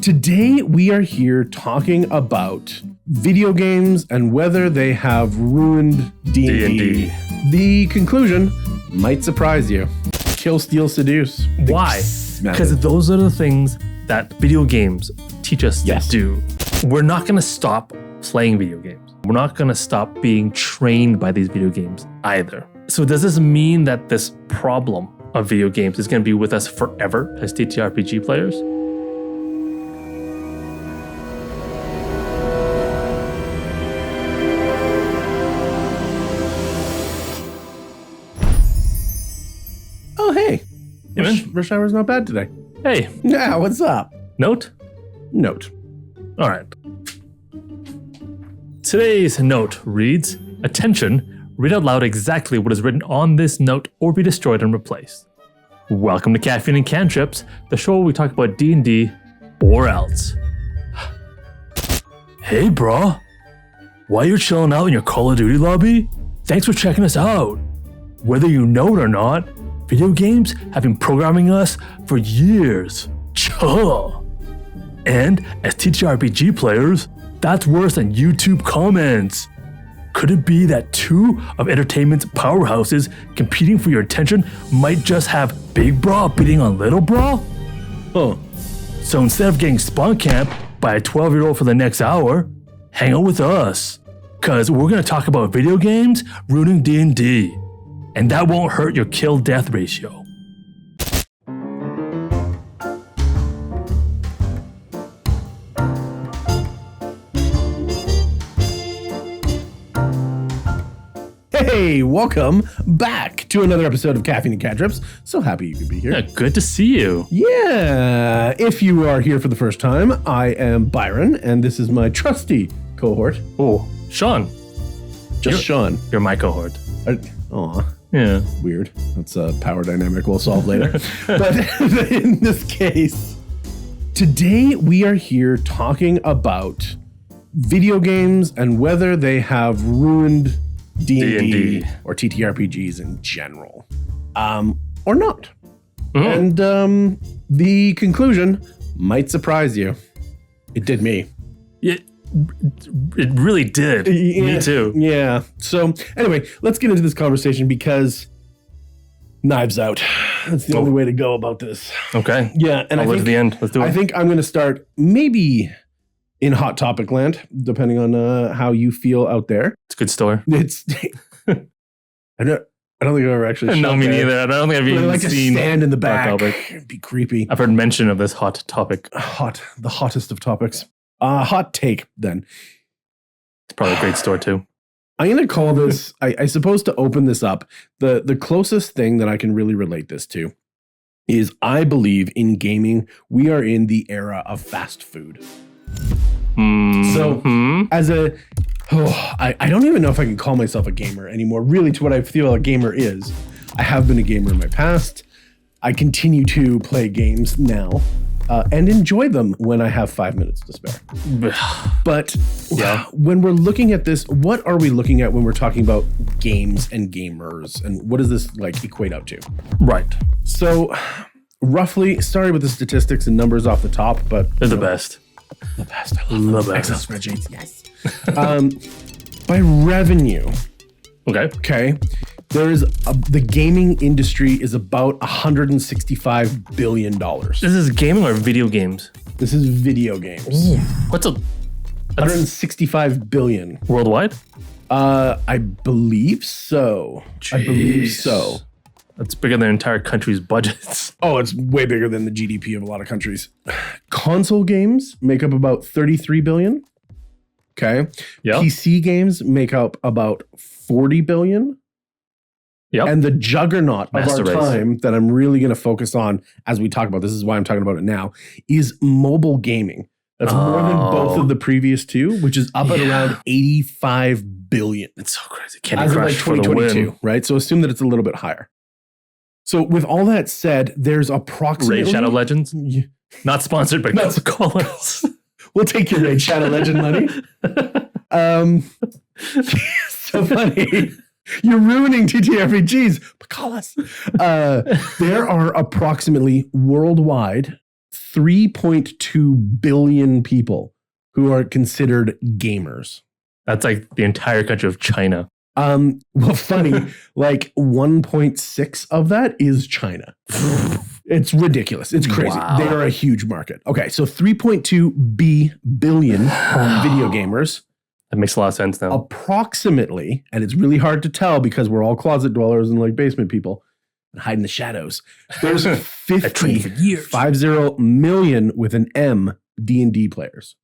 Today we are here talking about video games and whether they have ruined D&D. The conclusion might surprise you. Kill, steal, seduce. Why? Because those are the things that video games teach us to do. We're not going to stop playing video games. We're not going to stop being trained by these video games either. So does this mean that this problem of video games is going to be with us forever as TTRPG players? Oh, hey. Rush hour's not bad today. Hey. Yeah, what's up? Note? Note. All right. Today's note reads, attention, read out loud exactly what is written on this note or be destroyed and replaced. Welcome to Caffeine and Cantrips, the show where we talk about D&D or else. Hey, bro. While you're chilling out in your Call of Duty lobby, thanks for checking us out. Whether you know it or not, video games have been programming us for years. And as TTRPG players, that's worse than YouTube comments. Could it be that two of entertainment's powerhouses competing for your attention might just have big bra beating on little bra? So instead of getting spawn camped by a 12-year-old for the next hour, hang out with us. Cause we're gonna talk about video games ruining D&D. And that won't hurt your kill-death ratio. Hey, welcome back to another episode of Caffeine and Cantrips. So happy you could be here. Yeah, good to see you. Yeah, if you are here for the first time, I am Byron, and this is my trusty cohort. Oh, Sean. Sean. You're my cohort. Aw. Yeah. Weird. That's a power dynamic we'll solve later. But in this case, today we are here talking about video games and whether they have ruined D&D or TTRPGs in general, or not. And the conclusion might surprise you. It did me. It really did. Me too. Yeah. So anyway, let's get into this conversation because knives out. That's the only way to go about this. Okay. Yeah. And I think to the end. Let's do it. I think I'm going to start maybe in Hot Topic land, depending on how you feel out there. It's a good store. It's. I don't think I've ever actually. No, me neither. I don't think I've even seen. Stand in the back. It'd be creepy. I've heard mention of this hot topic. The hottest of topics. Hot take then. It's probably a great store too. I'm going to call this, I suppose to open this up, the closest thing that I can really relate this to is I believe in gaming, we are in the era of fast food. So as I don't even know if I can call myself a gamer anymore, really to what I feel a gamer is. I have been a gamer in my past. I continue to play games now. And enjoy them when I have 5 minutes to spare. But when we're looking at this, what are we looking at when we're talking about games and gamers? And what does this like equate out to? Right. So roughly, sorry with the statistics and numbers off the top, but they're the best. The best. I love them. Excel spreadsheets. Yes. By revenue. Okay. There is the gaming industry is about $165 billion. This is gaming or video games? This is video games. Ooh, what's 165 billion worldwide? I believe so. Jeez. I believe so. That's bigger than entire countries' budgets. Oh, it's way bigger than the GDP of a lot of countries. Console games make up about 33 billion. Okay. Yep. PC games make up about 40 billion. Yep. And the juggernaut of our time that I'm really going to focus on as we talk about this is why I'm talking about it now is mobile gaming. That's more than both of the previous two, which is up at around 85 billion. It's so crazy. Candy Crush for the win. Right? So assume that it's a little bit higher. So with all that said, there's approximately... Raid Shadow Legends? Yeah. Not sponsored, but call us. We'll take your Raid Shadow Legend money. So funny. You're ruining TTRPGs, but call us. There are approximately worldwide 3.2 billion people who are considered gamers. That's like the entire country of China. Well, funny, like 1.6 of that is China. It's ridiculous. It's crazy. Wow. They are a huge market. Okay, so 3.2 billion video gamers. That makes a lot of sense now. Approximately, and it's really hard to tell because we're all closet dwellers and like basement people and hide in the shadows. There's 50 million with an M D&D players.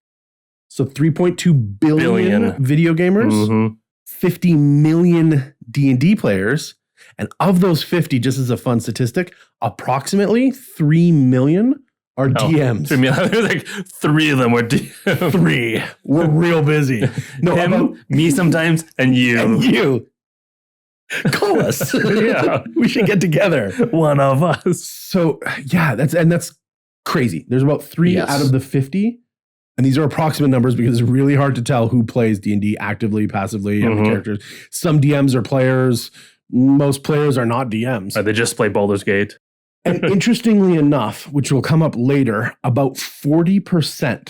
So 3.2 billion video gamers. Mm-hmm. 50 million D&D players, and of those 50, just as a fun statistic, approximately 3 million are DMs. 3 million. There's like 3 of them were DMs. 3. We're real busy. No, Him, me sometimes, and you. And you. Call us. Yeah. We should get together. One of us. So, yeah, that's crazy. There's about 3 out of the 50. And these are approximate numbers because it's really hard to tell who plays D&D actively, passively, how many characters. Some DMs are players. Most players are not DMs. They just play Baldur's Gate. And interestingly enough, which will come up later, about 40%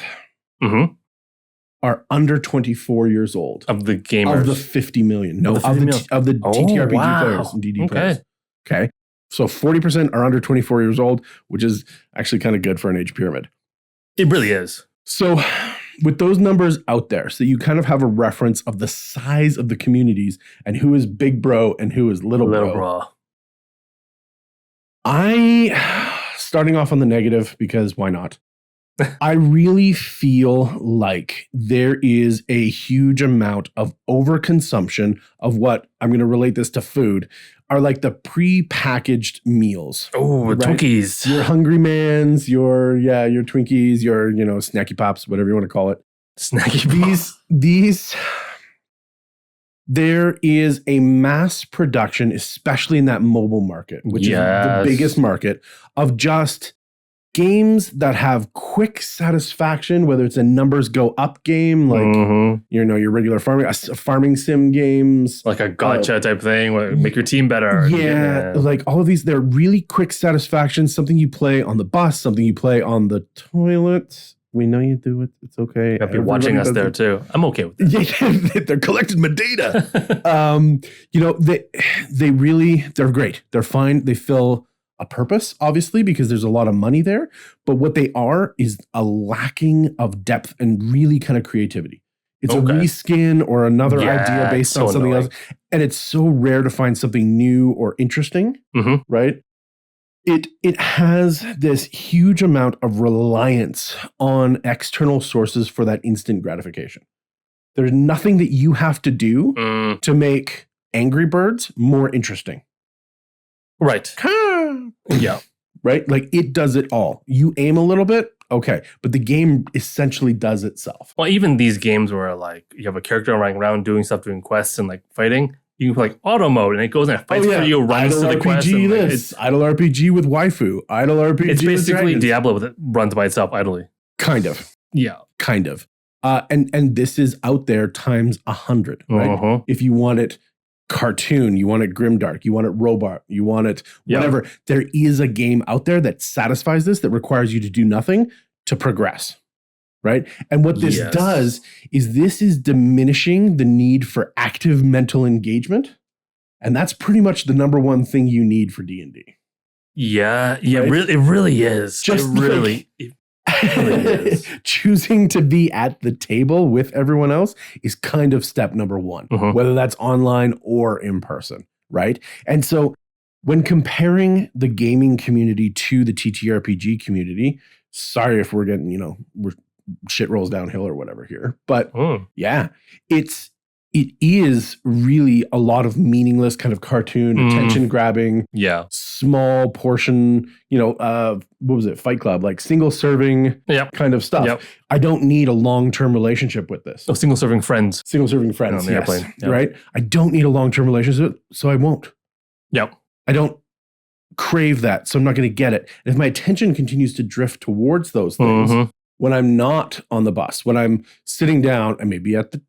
are under 24 years old. Of the gamers. Of the 50 million. No, of the Oh, TTRPG wow. players and DD Okay. players. Okay. So 40% are under 24 years old, which is actually kind of good for an age pyramid. It really is. So with those numbers out there, so you kind of have a reference of the size of the communities and who is big bro and who is little bro. Starting off on the negative, because why not? I really feel like there is a huge amount of overconsumption of what, I'm going to relate this to food, are like the pre-packaged meals. Oh, right? Twinkies. Your Hungry Mans, your Twinkies, your, Snacky Pops, whatever you want to call it. Snacky These, there is a mass production, especially in that mobile market, which is the biggest market, of just games that have quick satisfaction, whether it's a numbers go up game, like your regular farming sim games, like a gotcha type thing, where make your team better. Yeah, like all of these, they're really quick satisfaction. Something you play on the bus, something you play on the toilet. We know you do it. It's okay. You'll be watching us there too. I'm okay with that. Yeah, they're collecting my data. They're great. They're fine. They fill a purpose, obviously, because there's a lot of money there. But what they are is a lacking of depth and really kind of creativity. It's a reskin or another idea based on something else. And it's so rare to find something new or interesting, right? It has this huge amount of reliance on external sources for that instant gratification. There's nothing that you have to do to make Angry Birds more interesting. Right. Yeah. Right? Like it does it all. You aim a little bit, okay, but the game essentially does itself. Well, even these games where like you have a character running around doing stuff, doing quests and like fighting, you can play like auto mode and it goes and it fights for you, runs Idle to the RPG quest. And, like, it's Idle RPG with waifu. Idle RPG. It's basically with Diablo that runs by itself idly. Kind of. Yeah. Kind of. And this is out there times 100, right? If you want it cartoon, you want it grimdark, you want it robot, you want it whatever. There is a game out there that satisfies this, that requires you to do nothing to progress, right? And what this does is this is diminishing the need for active mental engagement, and that's pretty much the number one thing you need for D&D. Yeah, right? It really is. Just it really is. Choosing to be at the table with everyone else is kind of step number one, whether that's online or in person, right? And so when comparing the gaming community to the TTRPG community, sorry if we're getting, shit rolls downhill or whatever here, but it is really a lot of meaningless kind of cartoon, attention grabbing, small portion, what was it? Fight Club, like single serving kind of stuff. Yep. I don't need a long-term relationship with this. Oh, single serving friends. Single serving friends, on the airplane. Yep. Right? I don't need a long-term relationship, so I won't. Yep. I don't crave that, so I'm not going to get it. And if my attention continues to drift towards those things, when I'm not on the bus, when I'm sitting down and maybe at the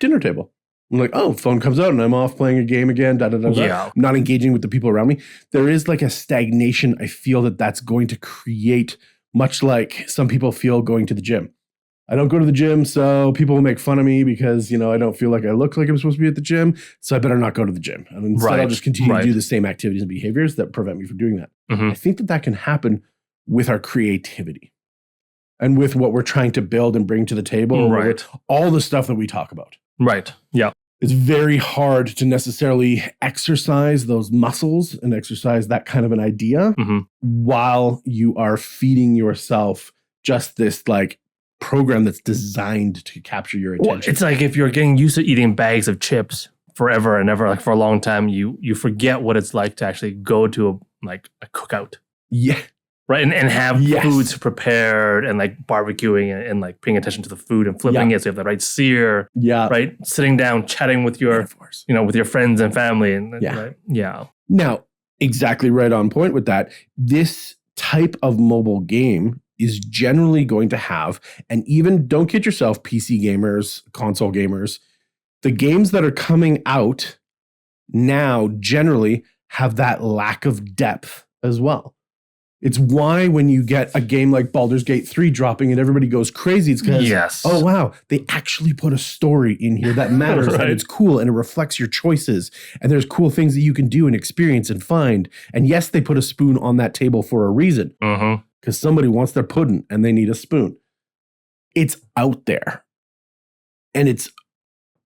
dinner table, I'm like, oh, phone comes out and I'm off playing a game again. I'm not engaging with the people around me. There is like a stagnation. I feel that that's going to create much like some people feel going to the gym. I don't go to the gym, so people will make fun of me because, you know, I don't feel like I look like I'm supposed to be at the gym, so I better not go to the gym. And instead, I'll just continue to do the same activities and behaviors that prevent me from doing that. I think that can happen with our creativity and with what we're trying to build and bring to the table, with all the stuff that we talk about. Right. Yeah. It's very hard to necessarily exercise those muscles and exercise that kind of an idea while you are feeding yourself just this like program that's designed to capture your attention. Well, it's like if you're getting used to eating bags of chips forever and ever, like for a long time, you forget what it's like to actually go to a cookout. Yeah. Right. And have foods prepared and like barbecuing and like paying attention to the food and flipping it so you have the right sear. Yeah. Right. Sitting down, chatting with your, with your friends and family. And Now, exactly right on point with that. This type of mobile game is generally going to have, and even don't kid yourself, PC gamers, console gamers, the games that are coming out now generally have that lack of depth as well. It's why when you get a game like Baldur's Gate 3 dropping and everybody goes crazy, it's because, oh wow, they actually put a story in here that matters and it's cool and it reflects your choices and there's cool things that you can do and experience and find. And yes, they put a spoon on that table for a reason. Because somebody wants their pudding and they need a spoon. It's out there. And it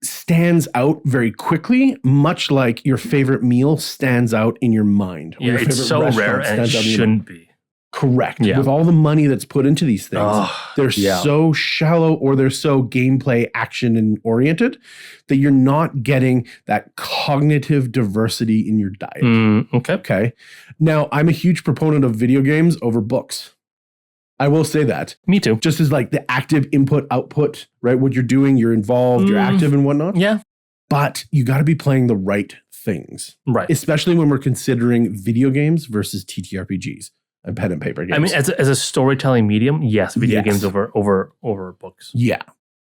stands out very quickly, much like your favorite meal stands out in your mind. Yeah, it's so rare and it shouldn't be. Correct. Yeah. With all the money that's put into these things, they're so shallow or they're so gameplay action and oriented that you're not getting that cognitive diversity in your diet. Okay. Now, I'm a huge proponent of video games over books. I will say that. Me too. Just as like the active input output, right? What you're doing, you're involved, you're active and whatnot. Yeah. But you got to be playing the right things. Right. Especially when we're considering video games versus TTRPGs. And pen and paper games. I mean, as a storytelling medium, yes, video games over books. Yeah.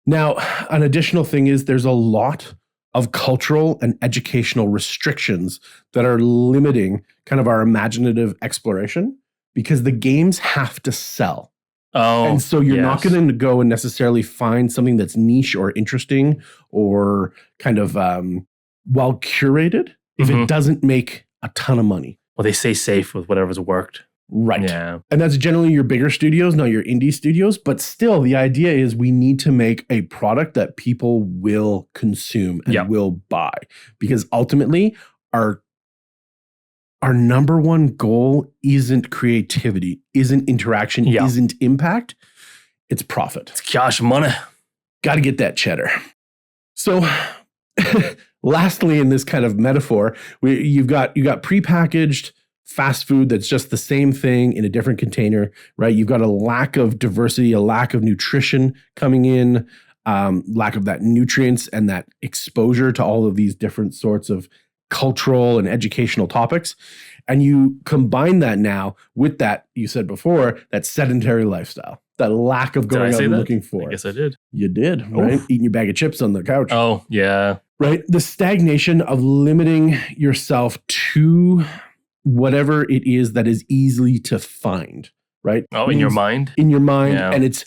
Now, an additional thing is there's a lot of cultural and educational restrictions that are limiting kind of our imaginative exploration because the games have to sell. And so you're not going to go and necessarily find something that's niche or interesting or kind of well curated if it doesn't make a ton of money. Well, they stay safe with whatever's worked. Right. Yeah. And that's generally your bigger studios, not your indie studios. But still, the idea is we need to make a product that people will consume and will buy. Because ultimately, our number one goal isn't creativity, isn't interaction, isn't impact. It's profit. It's cash money. Got to get that cheddar. So lastly, in this kind of metaphor, you've got prepackaged fast food that's just the same thing in a different container, right? You've got a lack of diversity, a lack of nutrition coming in, lack of that nutrients and that exposure to all of these different sorts of cultural and educational topics. And you combine that now with that, you said before, that sedentary lifestyle, that lack of going out and looking for. I guess I did. You did, right? Eating your bag of chips on the couch. Oh, yeah. Right? The stagnation of limiting yourself to whatever it is that is easily to find, right? Oh, in your mind? In your mind. Yeah. And it's,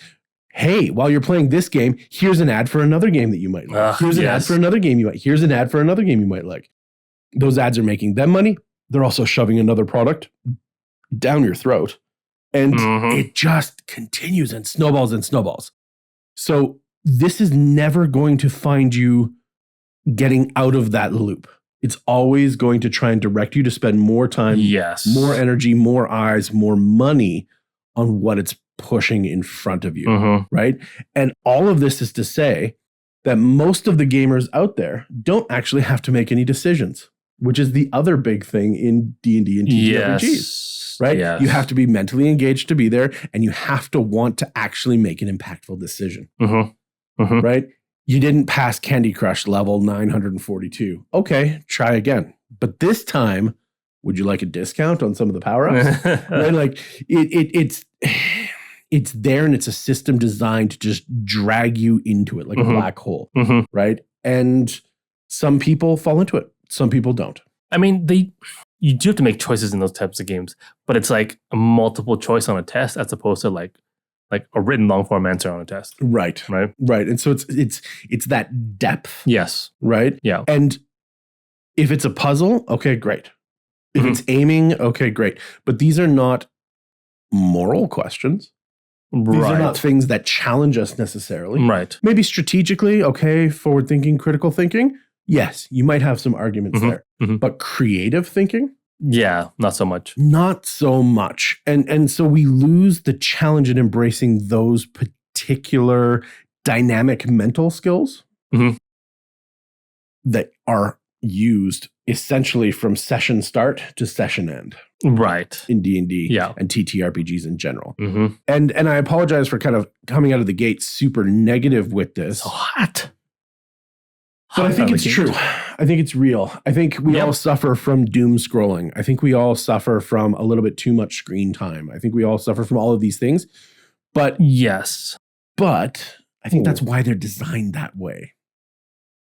hey, while you're playing this game, here's an ad for another game that you might like. Here's an ad for another game you might. Here's an ad for another game you might like. Those ads are making them money. They're also shoving another product down your throat. And it just continues and snowballs and snowballs. So this is never going to find you getting out of that loop. It's always going to try and direct you to spend more time, more energy, more eyes, more money on what it's pushing in front of you, right? And all of this is to say that most of the gamers out there don't actually have to make any decisions, which is the other big thing in D&D and TTRPGs, right? Yes. You have to be mentally engaged to be there, and you have to want to actually make an impactful decision, right? You didn't pass Candy Crush level 942. Okay, try again. But this time, would you like a discount on some of the power-ups? Right? Like it's there, and it's a system designed to just drag you into it like a black hole, right? And some people fall into it. Some people don't. I mean, you do have to make choices in those types of games, but it's like a multiple choice on a test as opposed to like a written long form answer on a test. Right. Right. And so it's that depth. Yes. Right. Yeah. And if it's a puzzle, okay, great. If it's aiming, okay, great. But these are not moral questions. These are not things that challenge us necessarily. Right. Maybe strategically, okay, forward thinking, critical thinking. Yes, you might have some arguments there. But creative thinking? Yeah, not so much. Not so much. And so we lose the challenge in embracing those particular dynamic mental skills that are used essentially from session start to session end. Right. In D&D and TTRPGs in general. And I apologize for kind of coming out of the gate super negative with this. So hot. But I think it's true. I think it's real. I think we all suffer from doom scrolling. I think we all suffer from a little bit too much screen time. I think we all suffer from all of these things. But But I think that's why they're designed that way.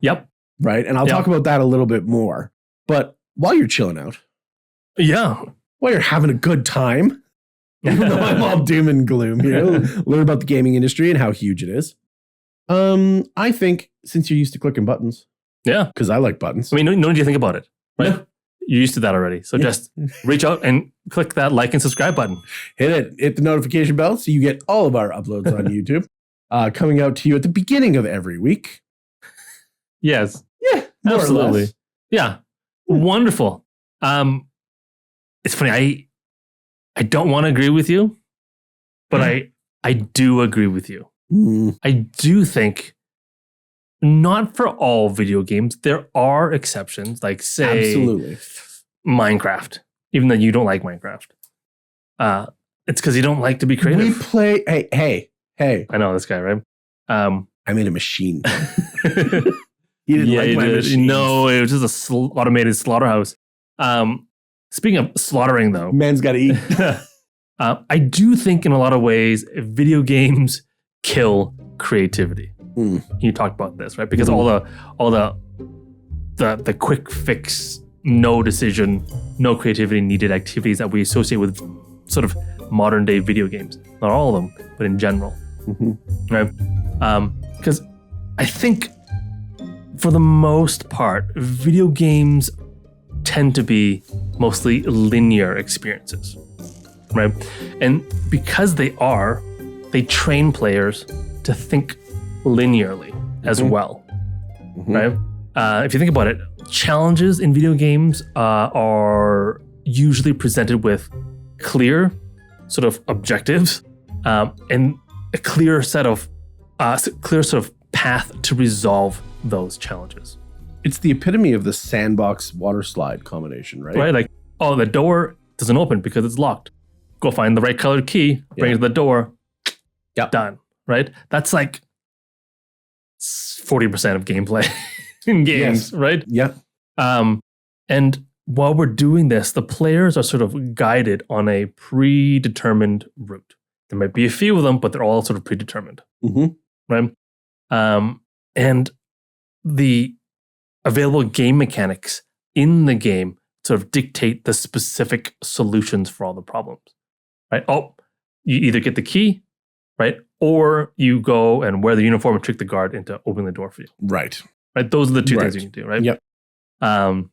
Yep. Right? And I'll talk about that a little bit more. But while you're chilling out. Yeah. While you're having a good time. Even though I'm all doom and gloom here. Learn about the gaming industry and how huge it is. I think since you're used to clicking buttons. Yeah. Because I like buttons. I mean, no need to think about it. Right? No. You're used to that already. So just reach out and click that like and subscribe button. Hit the notification bell so you get all of our uploads on YouTube. Coming out to you at the beginning of every week. Yes. Yeah. Absolutely. Yeah. Wonderful. It's funny. I don't want to agree with you, but I do agree with you. I do think not for all video games, there are exceptions, like say Minecraft, even though you don't like Minecraft. It's because you don't like to be creative. We play hey. I know this guy, right? I made a machine. You didn't like my machine. No, it was just a automated slaughterhouse. Speaking of slaughtering, though, man's got to eat. I do think in a lot of ways, video games kill creativity. You talked about this, right? Because all the quick fix, no decision, no creativity needed activities that we associate with sort of modern day video games. Not all of them, but in general, right? Because I think for the most part, video games tend to be mostly linear experiences, right? And because they train players to think linearly as well, right? If you think about it, challenges in video games are usually presented with clear sort of objectives and a clear sort of path to resolve those challenges. It's the epitome of the sandbox water slide combination, right? Right, like, oh, the door doesn't open because it's locked. Go find the right colored key, bring it to the door, done, right? That's like 40% of gameplay in games, right? Yeah. And while we're doing this, the players are sort of guided on a predetermined route. There might be a few of them, but they're all sort of predetermined, right? And the available game mechanics in the game sort of dictate the specific solutions for all the problems, right? Oh, you either get the key, right? Or you go and wear the uniform and trick the guard into opening the door for you. Right. Right. Those are the two things you can do, right? Yep. And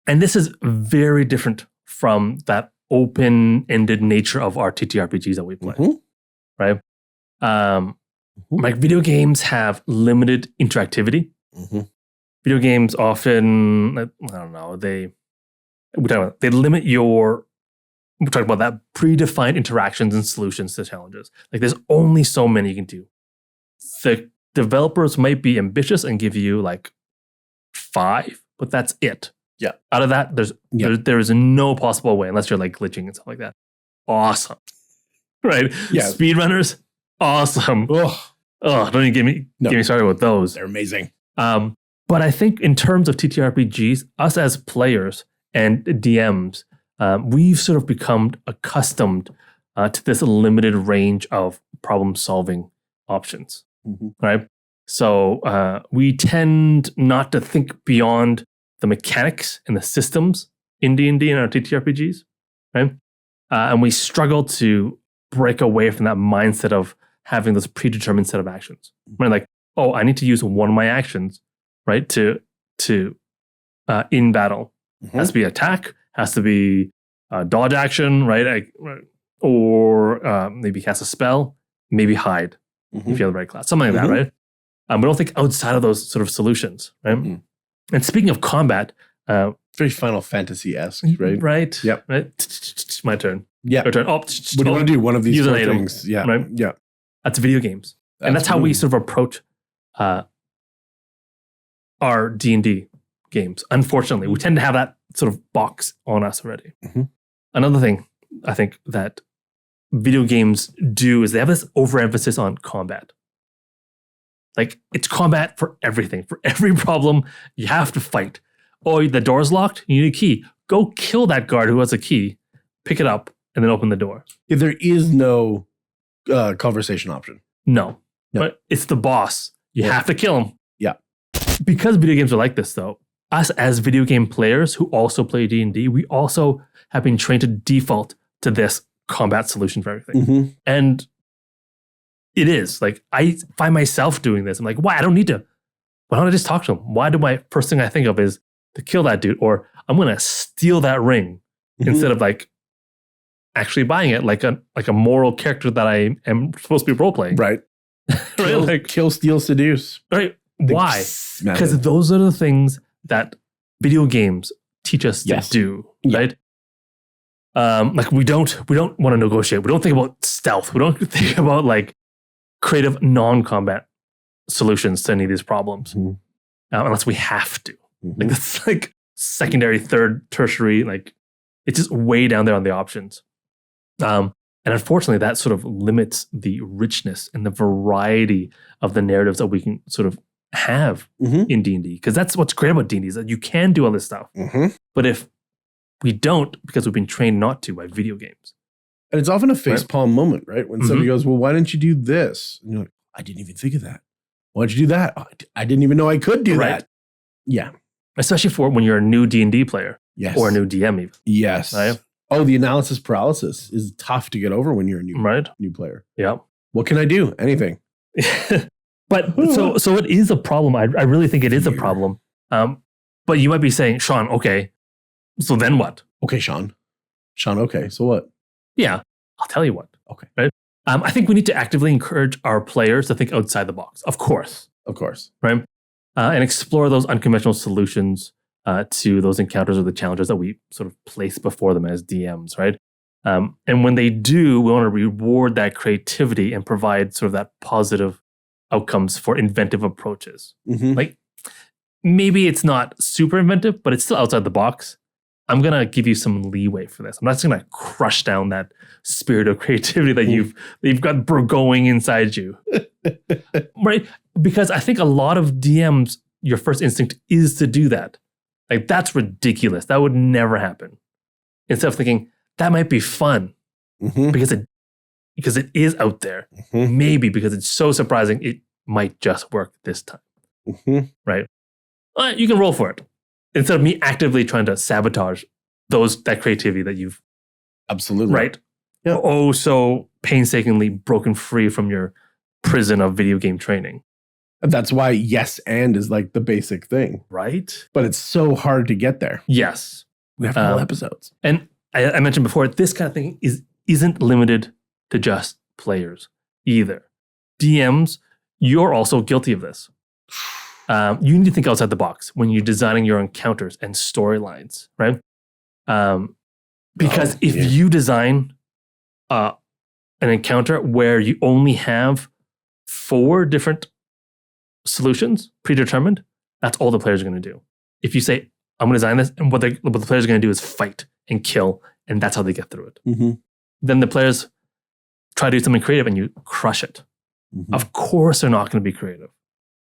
this is very different from that open-ended nature of our TTRPGs that we play, right? Like video games have limited interactivity. Video games often, I don't know, they limit your, we're talking about that predefined interactions and solutions to challenges. Like there's only so many you can do. The developers might be ambitious and give you like 5, but that's it. Yeah. Out of that, there is no possible way, unless you're like glitching and stuff like that. Awesome. Right? Yeah. Speedrunners, awesome. Don't even get me started with those. They're amazing. But I think in terms of TTRPGs, us as players and DMs, we've sort of become accustomed to this limited range of problem-solving options, right? So we tend not to think beyond the mechanics and the systems in D&D and our TTRPGs, right? And we struggle to break away from that mindset of having this predetermined set of actions, right? Like, oh, I need to use one of my actions, right, to in battle. Has to be attack, has to be dodge action, right? Or maybe cast a spell, maybe hide if you have the right class, something like that, right? We don't think outside of those sort of solutions, right? And speaking of combat, very Final Fantasy-esque, right? Right. Yep. Right. My turn. Yeah. Your turn. Oh, What do you want to do? One of these use an four item, things. Yeah. right? Yeah. That's video games. And that's how we sort of approach our D&D games. Unfortunately, we tend to have that sort of box on us already. Another thing I think that video games do is they have this overemphasis on combat. Like, it's combat for everything. For every problem, you have to fight. Oh, the door's locked? You need a key. Go kill that guard who has a key, pick it up, and then open the door. If there is no conversation option. No. But it's the boss. You have to kill him. Yeah. Because video games are like this, though, us as video game players who also play D&D, we also have been trained to default to this combat solution for everything. And it is. Like, I find myself doing this. I'm like, why? I don't need to. Why don't I just talk to him? Why do my first thing I think of is to kill that dude? Or I'm going to steal that ring instead of like actually buying it like a moral character that I am supposed to be role-playing. Right. Right? Kill, steal, seduce. Right. Why? Because those are the things that video games teach us to do, right? Like, we don't want to negotiate. We don't think about stealth. We don't think about like creative non-combat solutions to any of these problems, unless we have to. Like, that's like secondary, third, tertiary. Like, it's just way down there on the options. And unfortunately, that sort of limits the richness and the variety of the narratives that we can sort of have in D&D. Because that's what's great about D&D is that you can do all this stuff. But if we don't, because we've been trained not to by video games. And it's often a facepalm moment, right? When somebody goes, well, why didn't you do this? And you're like, I didn't even think of that. Why'd you do that? Oh, I didn't even know I could do that. Yeah. Especially for when you're a new D&D player. Yes. Or a new DM even. Yes. Right? Oh, the analysis paralysis is tough to get over when you're a new player. Yeah. What can I do? Anything. But so it is a problem. I really think it is a problem. But you might be saying, Sean, okay, so then what? Okay, Sean, okay, so what? Yeah, I'll tell you what. Okay. Right? I think we need to actively encourage our players to think outside the box. Of course. Right? And explore those unconventional solutions to those encounters or the challenges that we sort of place before them as DMs, right? And when they do, we want to reward that creativity and provide sort of that positive outcomes for inventive approaches. Like, maybe it's not super inventive, but it's still outside the box. I'm going to give you some leeway for this. I'm not just going to crush down that spirit of creativity that you've got going inside you. Right? Because I think a lot of DMs, your first instinct is to do that. Like, that's ridiculous. That would never happen. Instead of thinking, that might be fun because it is out there. Maybe because it's so surprising, it might just work this time. Right? You can roll for it. Instead of me actively trying to sabotage that creativity that you've right? Yeah. Oh, so painstakingly broken free from your prison of video game training. That's why yes and is like the basic thing. Right? But it's so hard to get there. Yes. We have whole episodes. And I mentioned before, this kind of thing isn't limited to just players either. DMs, you're also guilty of this. You need to think outside the box when you're designing your encounters and storylines, right? Because if you design an encounter where you only have 4 different solutions predetermined, that's all the players are going to do. If you say, I'm going to design this, and what the players are going to do is fight and kill, and that's how they get through it. Then the players try to do something creative and you crush it. Of course they're not going to be creative.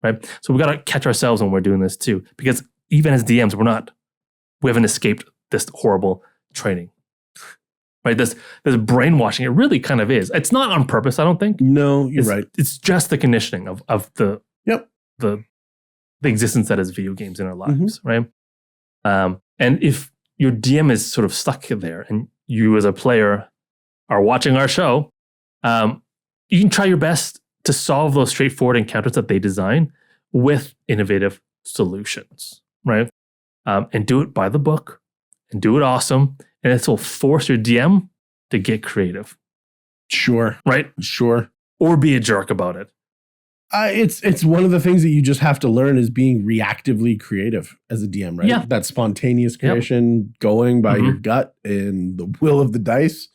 Right? So we got to catch ourselves when we're doing this too, because even as DMs, we haven't escaped this horrible training. Right? This brainwashing, it really kind of is. It's not on purpose, I don't think. No, you're right. It's just the conditioning of the existence that is video games in our lives, right? And if your DM is sort of stuck there, and you as a player are watching our show, you can try your best to solve those straightforward encounters that they design with innovative solutions, right? And do it by the book, and do it awesome, and this will force your DM to get creative. Sure. Right? Sure. Or be a jerk about it. It's one of the things that you just have to learn is being reactively creative as a DM, right? Yeah. That spontaneous creation, going by your gut and the will of the dice.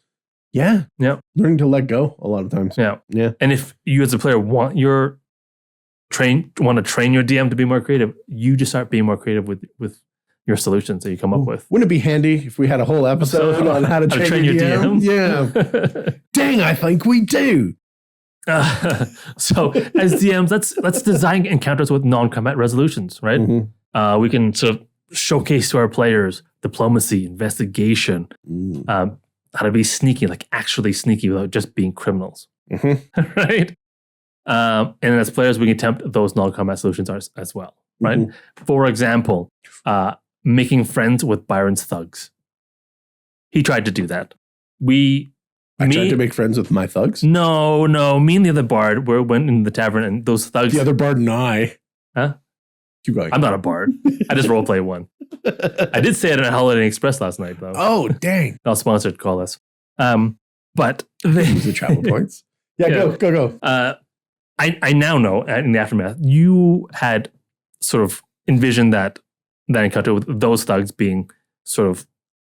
Yeah. Yeah. Learning to let go a lot of times. Yeah. Yeah. And if you as a player want to train your DM to be more creative, you just start being more creative with your solutions that you come up with. Wouldn't it be handy if we had a whole episode on how to train your DM? Yeah. Dang, I think we do. So as DMs, let's design encounters with non-combat resolutions, right? Mm-hmm. We can sort of showcase to our players diplomacy, investigation, how to be sneaky, like actually sneaky without just being criminals, right? And as players, we can attempt those non-combat solutions as well, right? Mm-hmm. For example, making friends with Byron's thugs. He tried to do that. I tried to make friends with my thugs? No. Me and the other bard went in the tavern, and those thugs... The other bard and I. Huh? Keep going. I'm not a bard. I just roleplay one. I did say it at Holiday Express last night, though. Oh, dang. Not sponsored, call us. But... Use the travel points. Yeah, go. I now know, in the aftermath, you had sort of envisioned that encounter with those thugs being sort of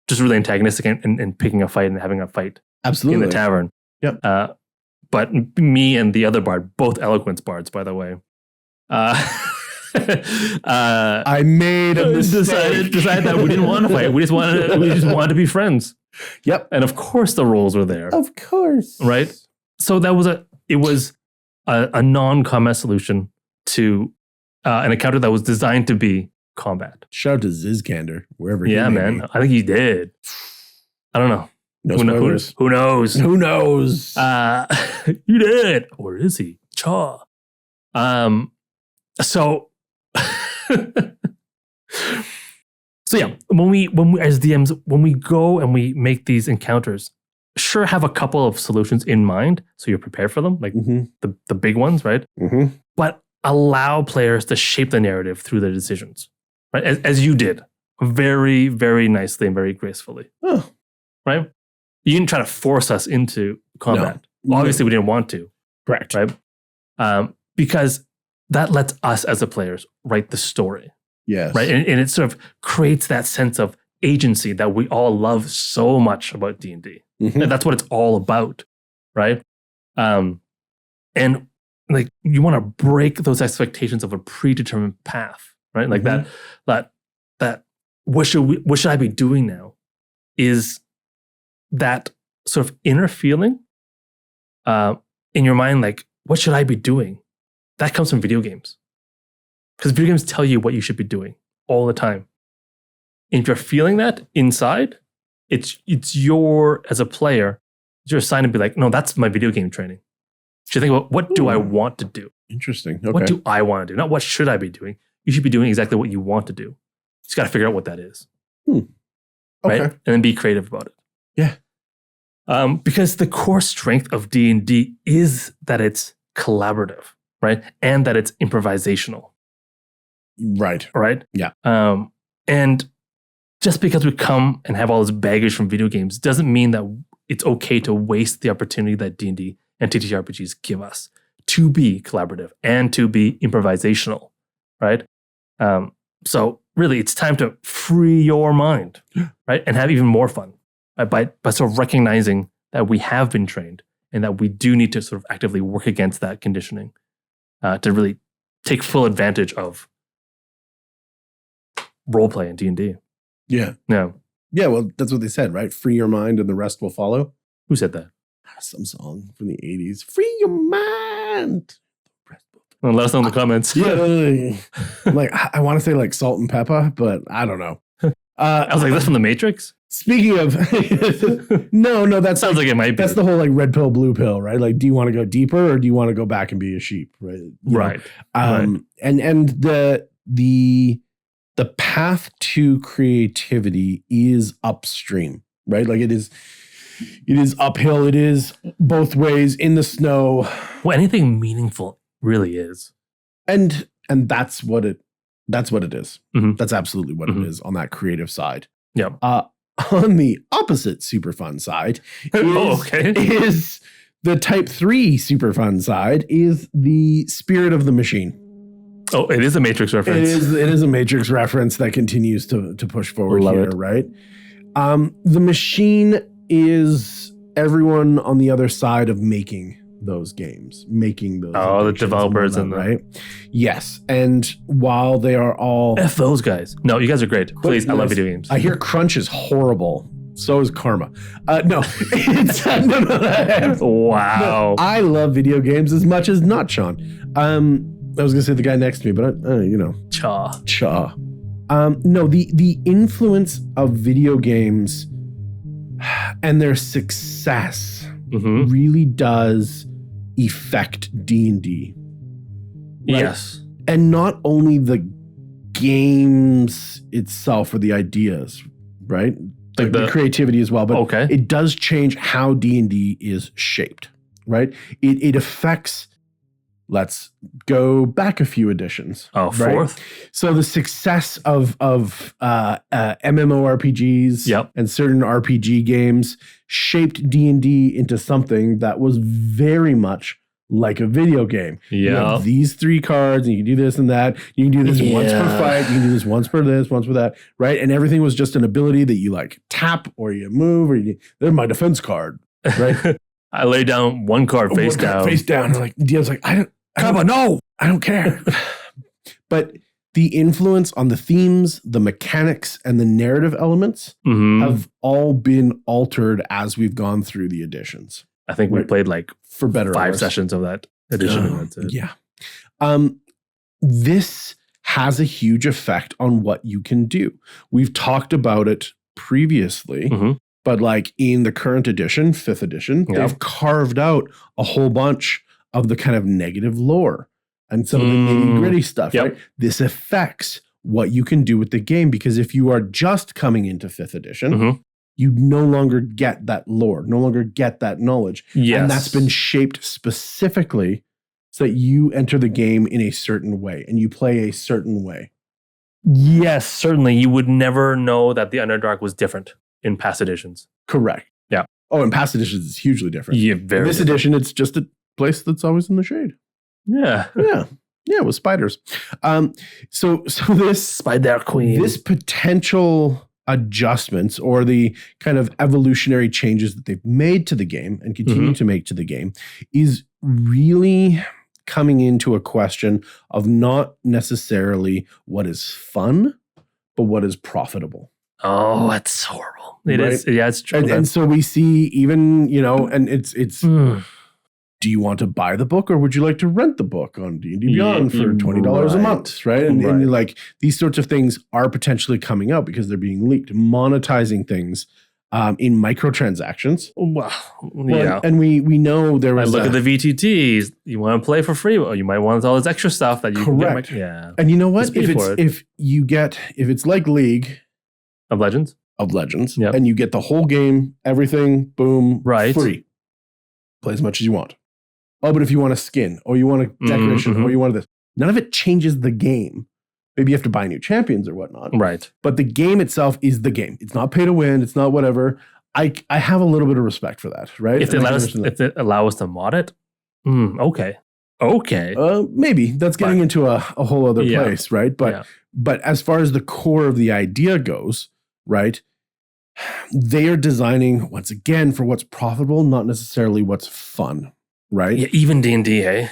just really antagonistic and picking a fight and having a fight. Absolutely. In the tavern. Yep. But me and the other bard, both eloquence bards, by the way. I made a mistake. Decided that we didn't want to fight. We just wanted to be friends. Yep. And of course the roles were there. Of course. Right? So it was a non-combat solution to an encounter that was designed to be combat. Shout out to Zizkander, wherever he may be. I think he did. I don't know. No spoilers. Who knows? Who knows? You did. Or is he? Cha. So yeah, when we as DMs, when we go and we make these encounters, sure have a couple of solutions in mind so you're prepared for them, like the big ones, right? Mm-hmm. But allow players to shape the narrative through their decisions, right? As you did very, very nicely and very gracefully. Oh. Right? You didn't try to force us into combat. No. Obviously, we didn't want to. Correct. Right? Because that lets us as the players write the story. Yes. Right? And it sort of creates that sense of agency that we all love so much about D&D. Mm-hmm. And that's what it's all about. Right? And like you want to break those expectations of a predetermined path. Right? Like that what should I be doing now is that sort of inner feeling in your mind, like, what should I be doing? That comes from video games. Because video games tell you what you should be doing all the time. And if you're feeling that inside, it's your, as a player, it's your sign to be like, no, that's my video game training. You should think about, what do I want to do? Interesting. Okay. What do I want to do? Not what should I be doing? You should be doing exactly what you want to do. You just got to figure out what that is. Okay. Right? And then be creative about it. Yeah. Because the core strength of D&D is that it's collaborative, right? And that it's improvisational. Right. Right? Yeah. And just because we come and have all this baggage from video games doesn't mean that it's okay to waste the opportunity that D&D and TTRPGs give us to be collaborative and to be improvisational, right? So really, it's time to free your mind, right? And have even more fun. By sort of recognizing that we have been trained and that we do need to sort of actively work against that conditioning to really take full advantage of roleplay in D&D. Yeah. Yeah. Yeah, well, that's what they said, right? Free your mind and the rest will follow. Who said that? Some song from the 80s. Free your mind. Well, let us know in the comments. Yeah. Like, I want to say like Salt and Pepper, but I don't know. I was like, that's from The Matrix? Speaking of, no, that sounds like it might be. That's the whole like red pill, blue pill, right? Like, do you want to go deeper or do you want to go back and be a sheep, right? Right. And the the path to creativity is upstream, right? Like it is uphill. It is both ways in the snow. Well, anything meaningful really is. And that's what it is. Mhm. That's absolutely what it is on that creative side. Yeah. On the opposite super fun side is the type 3 super fun side is the spirit of the machine. Oh, it is a Matrix reference. It is a Matrix reference that continues to push forward Love here, it. right? The machine is everyone on the other side of making those games, making those. Oh, the developers and right? Yes. And while they are all F those guys. No, you guys are great. Please, I love video games. I hear crunch is horrible. So is karma. No, it's no. Wow. I love video games as much as not Sean. I was gonna say the guy next to me, but Cha. No, the influence of video games and their success really does affect D&D. Right? Yes. And not only the games itself or the ideas, right? Like the creativity as well, but it does change how D&D is shaped, right? It affects. Let's go back a few editions. Oh, right? fourth. So the success of MMORPGs and certain RPG games shaped D&D into something that was very much like a video game. Yeah. You have these 3 cards, and you can do this and that. You can do this once per fight. You can do this once per this, once per that, right? And everything was just an ability that you like tap or you move or there's my defense card, right? I lay down one card face down. Face down. And like the DM's like, I don't care. But the influence on the themes, the mechanics, and the narrative elements have all been altered as we've gone through the editions. I think we played like for better 5 sessions of that edition. And that's it. Yeah. This has a huge effect on what you can do. We've talked about it previously, but like in the current edition, 5th edition, they've carved out a whole bunch of the kind of negative lore and some of the nitty gritty stuff, right? This affects what you can do with the game, because if you are just coming into 5th edition, you no longer get that lore, no longer get that knowledge. Yes. And that's been shaped specifically so that you enter the game in a certain way and you play a certain way. Yes, certainly. You would never know that the Underdark was different in past editions. Correct. Yeah. Oh, in past editions, it's hugely different. Yeah, very. In this edition, it's just a place that's always in the shade. Yeah. Yeah, with spiders. So this Spider Queen. This potential adjustments or the kind of evolutionary changes that they've made to the game and continue to make to the game is really coming into a question of not necessarily what is fun, but what is profitable. Oh, that's horrible. It is. Yeah, it's true. And so we see even, and it's do you want to buy the book or would you like to rent the book on D&D Beyond for $20 a month, right? And like these sorts of things are potentially coming out because they're being leaked, monetizing things in microtransactions. Well, yeah. And we know there was look at the VTTs. You want to play for free? Well, you might want all this extra stuff that you can get. Yeah. And you know what? If it's like League of Legends, and you get the whole game, everything, boom, free. Play as much as you want. Oh, but if you want a skin, or you want a decoration, or you want this, none of it changes the game. Maybe you have to buy new champions or whatnot. Right. But the game itself is the game. It's not pay to win. It's not whatever. I have a little bit of respect for that, right? If they allow us to mod it, okay. Maybe that's getting into a whole other place, right? But as far as the core of the idea goes, right? They are designing once again for what's profitable, not necessarily what's fun, right? Yeah, even D&D, hey?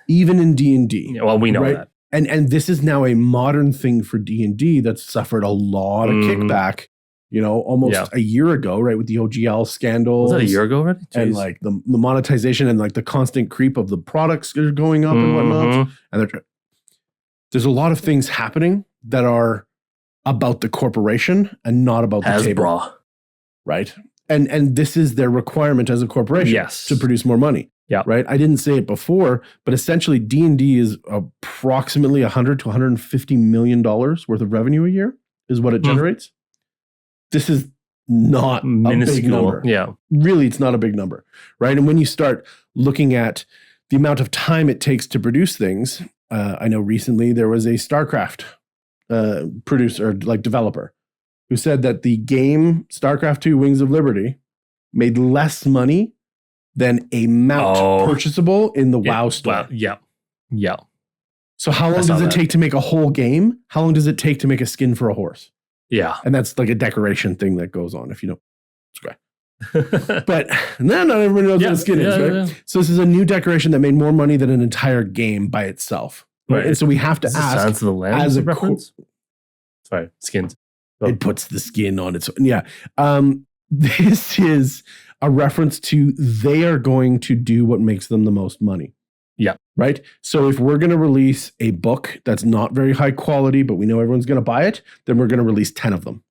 Even in D&D. Yeah, well, we know that. And this is now a modern thing for D&D that's suffered a lot of kickback, almost a year ago, right? With the OGL scandals. Was that a year ago already? Jeez. And like the monetization and like the constant creep of the products are going up and whatnot. And there's a lot of things happening that are about the corporation and not about the table. Hasbro. Right? And this is their requirement as a corporation to produce more money. Yeah. Right. I didn't say it before, but essentially D&D is approximately $100 to $150 million worth of revenue a year is what it generates. This is not minuscule. A big number. Yeah. Really, it's not a big number. Right. And when you start looking at the amount of time it takes to produce things, I know recently there was a StarCraft producer, like developer, who said that the game StarCraft 2 Wings of Liberty made less money than a mount purchasable in the WoW store. Wow. Yeah. Yeah. So how long does it take to make a whole game? How long does it take to make a skin for a horse? Yeah. And that's like a decoration thing that goes on if you don't subscribe. But not everybody knows what a skin is, right? Yeah. So this is a new decoration that made more money than an entire game by itself. Right. And so we have to ask Silence of the Lambs as a reference. Sorry, skins. It puts the skin on its own. Yeah. This is a reference to they are going to do what makes them the most money. Yeah. Right. So if we're going to release a book that's not very high quality, but we know everyone's going to buy it, then we're going to release 10 of them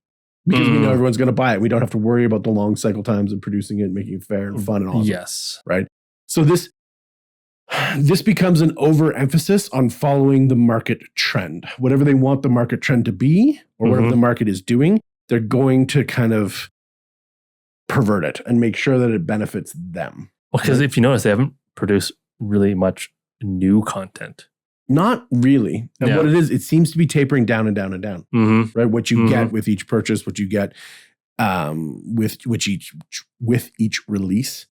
because we know everyone's going to buy it. We don't have to worry about the long cycle times of producing it, making it fair and fun and awesome. Yes. Right. So this becomes an overemphasis on following the market trend. Whatever they want the market trend to be or whatever the market is doing, they're going to kind of pervert it and make sure that it benefits them. Well, because if you notice, they haven't produced really much new content. Not really. And what it is, it seems to be tapering down and down and down. Right? What you get with each purchase, what you get with each release.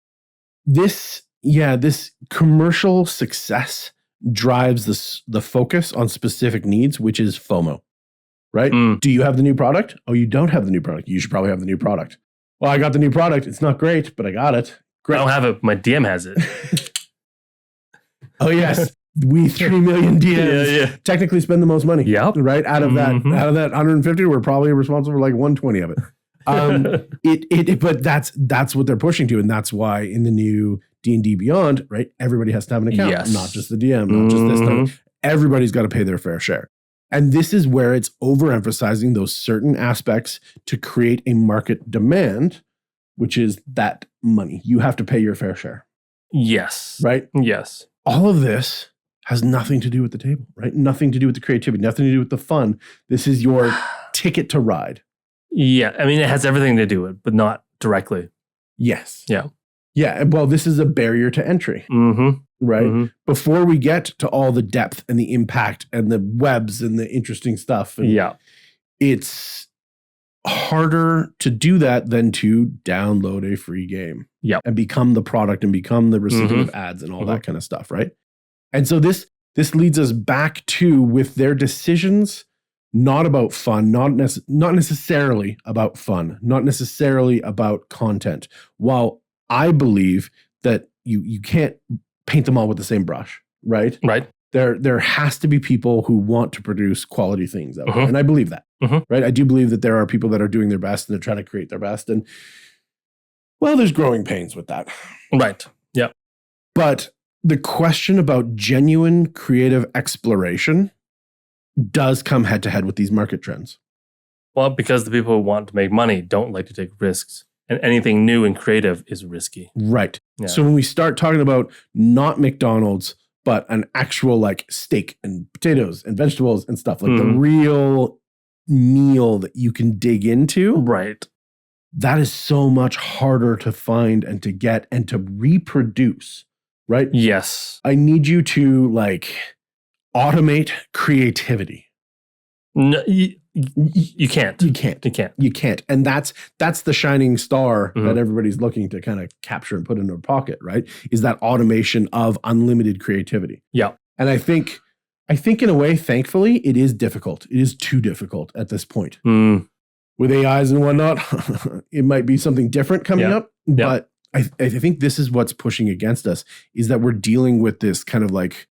This commercial success drives the focus on specific needs, which is FOMO. Right? Do you have the new product? Oh, you don't have the new product. You should probably have the new product. Well, I got the new product. It's not great, but I got it. Great. I don't have it. My DM has it. Oh, yes. We 3 million DMs technically spend the most money. Yep. Right? Out of that 150, we're probably responsible for like 120 of it. But that's what they're pushing to. And that's why in the new D&D Beyond, right? Everybody has to have an account. Yes. Not just the DM, not just this time. Everybody's got to pay their fair share. And this is where it's overemphasizing those certain aspects to create a market demand, which is that money. You have to pay your fair share. Yes. Right? Yes. All of this has nothing to do with the table, right? Nothing to do with the creativity, nothing to do with the fun. This is your ticket to ride. Yeah. I mean, it has everything to do with it, but not directly. Yes. Yeah. Yeah. Well, this is a barrier to entry. Right? Before we get to all the depth and the impact and the webs and the interesting stuff. And it's harder to do that than to download a free game. And become the product and become the recipient of ads and all that kind of stuff. Right? And so this leads us back to with their decisions, not about fun, not necessarily about fun, not necessarily about content. While I believe that you can't paint them all with the same brush, right? Right. There has to be people who want to produce quality things out there. And I believe that, right? I do believe that there are people that are doing their best and they're trying to create their best. And well, there's growing pains with that. Right. Yeah. But the question about genuine creative exploration does come head to head with these market trends. Well, because the people who want to make money don't like to take risks. And anything new and creative is risky. Right. Yeah. So when we start talking about not McDonald's, but an actual like steak and potatoes and vegetables and stuff, like the real meal that you can dig into. Right. That is so much harder to find and to get and to reproduce. Right? Yes. I need you to like automate creativity. No, you can't. You can't. And that's the shining star that everybody's looking to kind of capture and put in their pocket, right? Is that automation of unlimited creativity. Yeah. And I think in a way, thankfully, it is difficult. It is too difficult at this point. With AIs and whatnot, it might be something different coming up. But I think this is what's pushing against us, is that we're dealing with this kind of like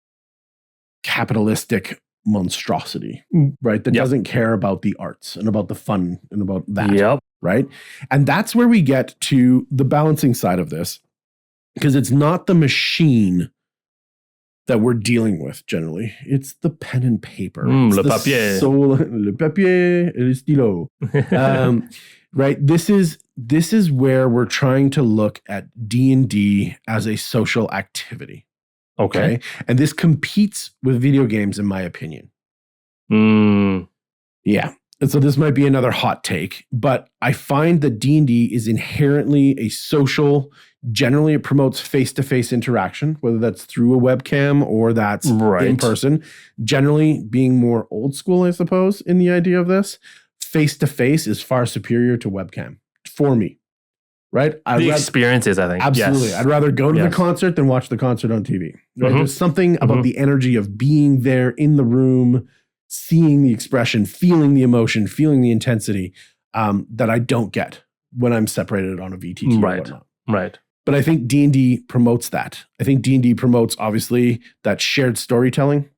capitalistic monstrosity, right? That doesn't care about the arts and about the fun and about that, right? And that's where we get to the balancing side of this, because it's not the machine that we're dealing with generally. It's the pen and paper. Le It's the papier. le papier et le stylo. Right? This is where we're trying to look at D&D as a social activity. Okay. And this competes with video games, in my opinion. Yeah. And so this might be another hot take, but I find that D&D is inherently a social. Generally, it promotes face-to-face interaction, whether that's through a webcam or that's in person. Generally, being more old school, I suppose, in the idea of this, face-to-face is far superior to webcam for me. Right? The experiences, I think. Absolutely. Yes. I'd rather go to the concert than watch the concert on TV. Right? Mhm. There's something about the energy of being there in the room, seeing the expression, feeling the emotion, feeling the intensity that I don't get when I'm separated on a VTT or whatnot. Right. But I think D&D promotes that. I think D&D promotes, obviously, that shared storytelling,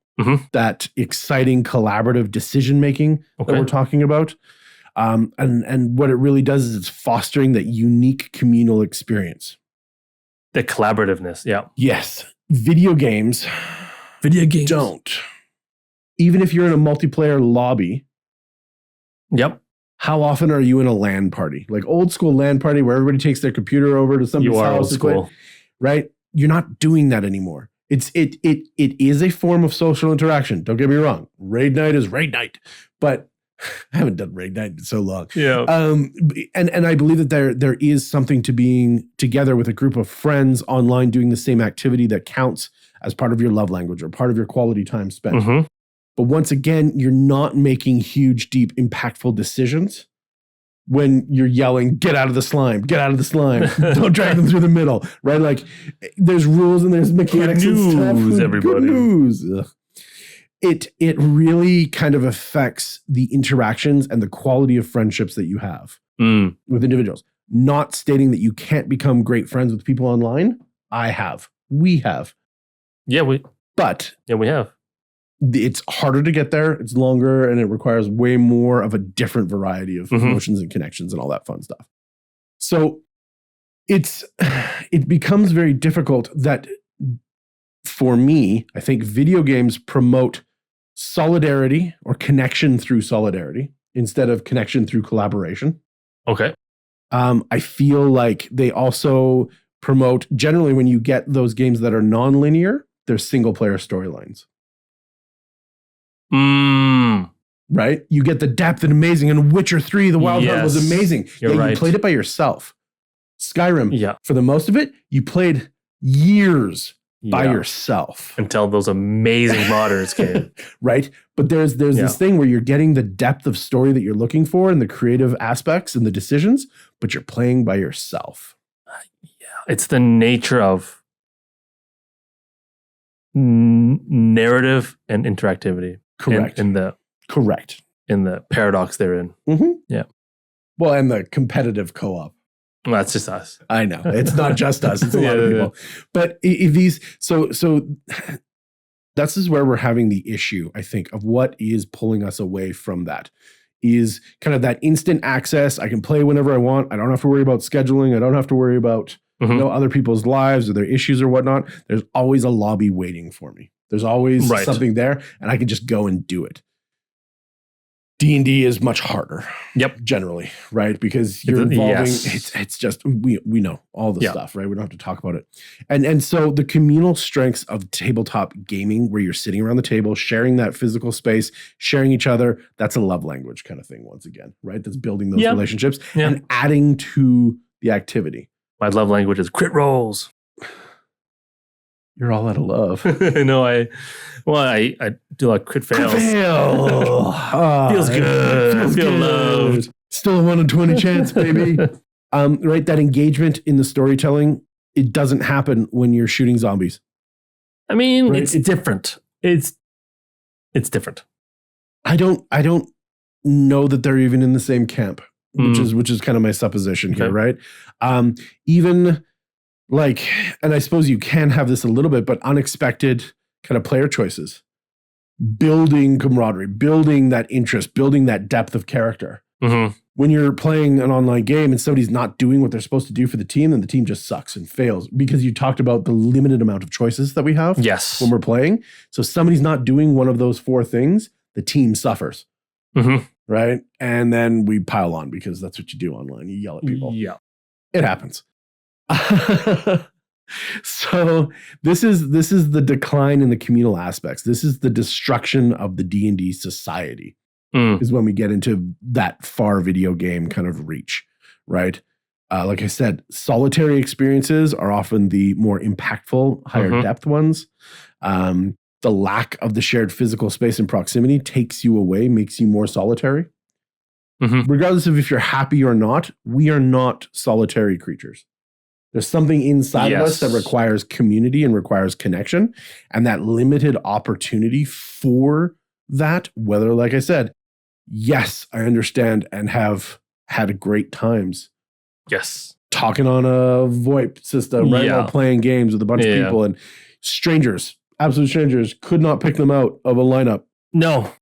that exciting collaborative decision-making that we're talking about. And what it really does is it's fostering that unique communal experience. The collaborativeness, yeah. Yes. Video games don't. Even if you're in a multiplayer lobby, how often are you in a LAN party? Like old school LAN party where everybody takes their computer over to somebody's house. Old school. Right? You're not doing that anymore. It is a form of social interaction. Don't get me wrong. Raid night is raid night. But I haven't done raid night in so long. Yeah. And I believe that there is something to being together with a group of friends online doing the same activity that counts as part of your love language or part of your quality time spent. But once again, you're not making huge, deep, impactful decisions when you're yelling, get out of the slime, get out of the slime. Don't drag them through the middle, right? Like there's rules and there's mechanics and stuff. Everybody. Good news. It really kind of affects the interactions and the quality of friendships that you have with individuals. Not stating that you can't become great friends with people online. I have. We have. Yeah, we have. It's harder to get there. It's longer and it requires way more of a different variety of emotions and connections and all that fun stuff. So it becomes very difficult that for me, I think video games promote solidarity or connection through solidarity instead of connection through collaboration. Okay. I feel like they also promote, generally when you get those games that are non-linear, they're single player storylines. Right? You get the depth and amazing. And Witcher 3, the Wild Hunt was amazing. You played it by yourself. Skyrim, for the most of it, you played years by yourself. Until those amazing modders came. Right? But there's this thing where you're getting the depth of story that you're looking for and the creative aspects and the decisions, but you're playing by yourself. It's the nature of narrative and interactivity. Correct. In the paradox they're in. Yeah. Well, and the competitive co-op. Well, that's just us. I know. It's not just us. It's a lot of people. But if these, so this is where we're having the issue, I think, of what is pulling us away from that is kind of that instant access. I can play whenever I want. I don't have to worry about scheduling. I don't have to worry about other people's lives or their issues or whatnot. There's always a lobby waiting for me. There's always something there, and I can just go and do it. D&D is much harder. Generally, right? Because you're involving, it's just, we know all the stuff, right? We don't have to talk about it. And so the communal strengths of tabletop gaming, where you're sitting around the table, sharing that physical space, sharing each other, that's a love language kind of thing, once again, right? That's building those relationships and adding to the activity. My love language is crit rolls. You're all out of love. No, I do like crit fails. Crit fail. Feels good. Feel loved. Still a 1 in 20 chance, baby. Right, that engagement in the storytelling, it doesn't happen when you're shooting zombies. I mean, it's different. It's different. I don't know that they're even in the same camp, which is kind of my supposition here, right? Even like, and I suppose you can have this a little bit, but unexpected kind of player choices, building camaraderie, building that interest, building that depth of character. When you're playing an online game and somebody's not doing what they're supposed to do for the team, then the team just sucks and fails because you talked about the limited amount of choices that we have Yes. when we're playing. So if somebody's not doing one of those 4 things, the team suffers. Right? And then we pile on because that's what you do online. You yell at people. Yeah. It happens. So this is the decline in the communal aspects. This is the destruction of the D&D society. Is when we get into that far video game kind of reach, right? Like I said, solitary experiences are often the more impactful, higher depth ones. The lack of the shared physical space and proximity takes you away, makes you more solitary. Regardless of if you're happy or not, we are not solitary creatures. There's something inside of us that requires community and requires connection. And that limited opportunity for that, whether, like I said, yes, I understand and have had great times. Yes. Talking on a VoIP system, right? While playing games with a bunch of people and strangers, absolute strangers, could not pick them out of a lineup. No.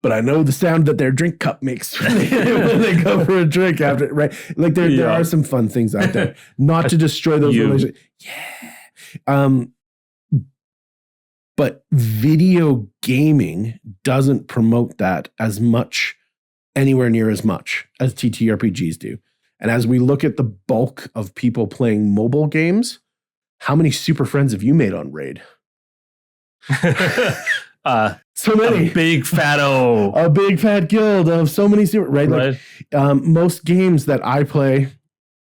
But I know the sound that their drink cup makes when they go for a drink after, right? Like there are some fun things out there. Not to destroy those relationships. Yeah. But video gaming doesn't promote that as much, anywhere near as much as TTRPGs do. And as we look at the bulk of people playing mobile games, how many super friends have you made on Raid? So many. A big fat guild of so many super, right? Like, most games that I play,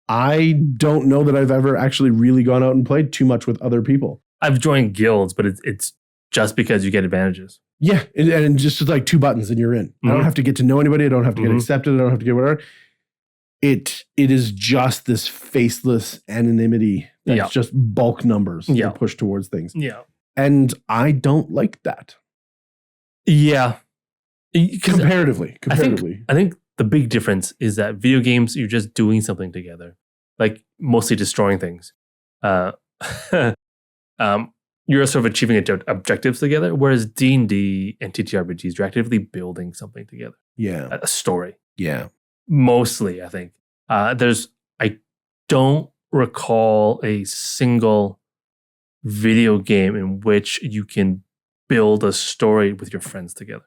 I don't know that I've ever actually really gone out and played too much with other people. I've joined guilds, but it's just because you get advantages. Yeah, and just like 2 buttons and you're in. I don't have to get to know anybody. I don't have to get accepted. I don't have to get whatever. It is just this faceless anonymity that's just bulk numbers that push towards things. Yeah. And I don't like that. Yeah. Comparatively. I think the big difference is that video games, you're just doing something together. Like mostly destroying things. You're sort of achieving objectives together, whereas D&D and TTRPGs, you're actively building something together. Yeah. A story. Yeah. Mostly, I think. I don't recall a single video game in which you can build a story with your friends together.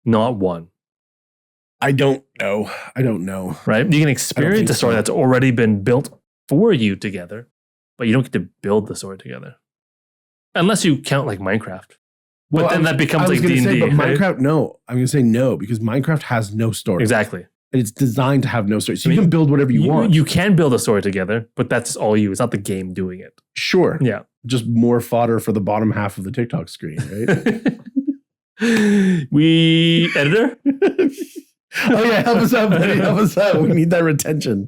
Not one. I don't know. Right? You can experience a story that's already been built for you together, but you don't get to build the story together. Unless you count like Minecraft. But then that becomes like D&D. But Minecraft, no. I'm going to say no, because Minecraft has no story. Exactly. And it's designed to have no story. So you can build whatever you want. You can build a story together, but that's all you. It's not the game doing it. Sure. Yeah. Just more fodder for the bottom half of the TikTok screen, right? Editor? Oh yeah, help us out, buddy. Help us out. We need that retention.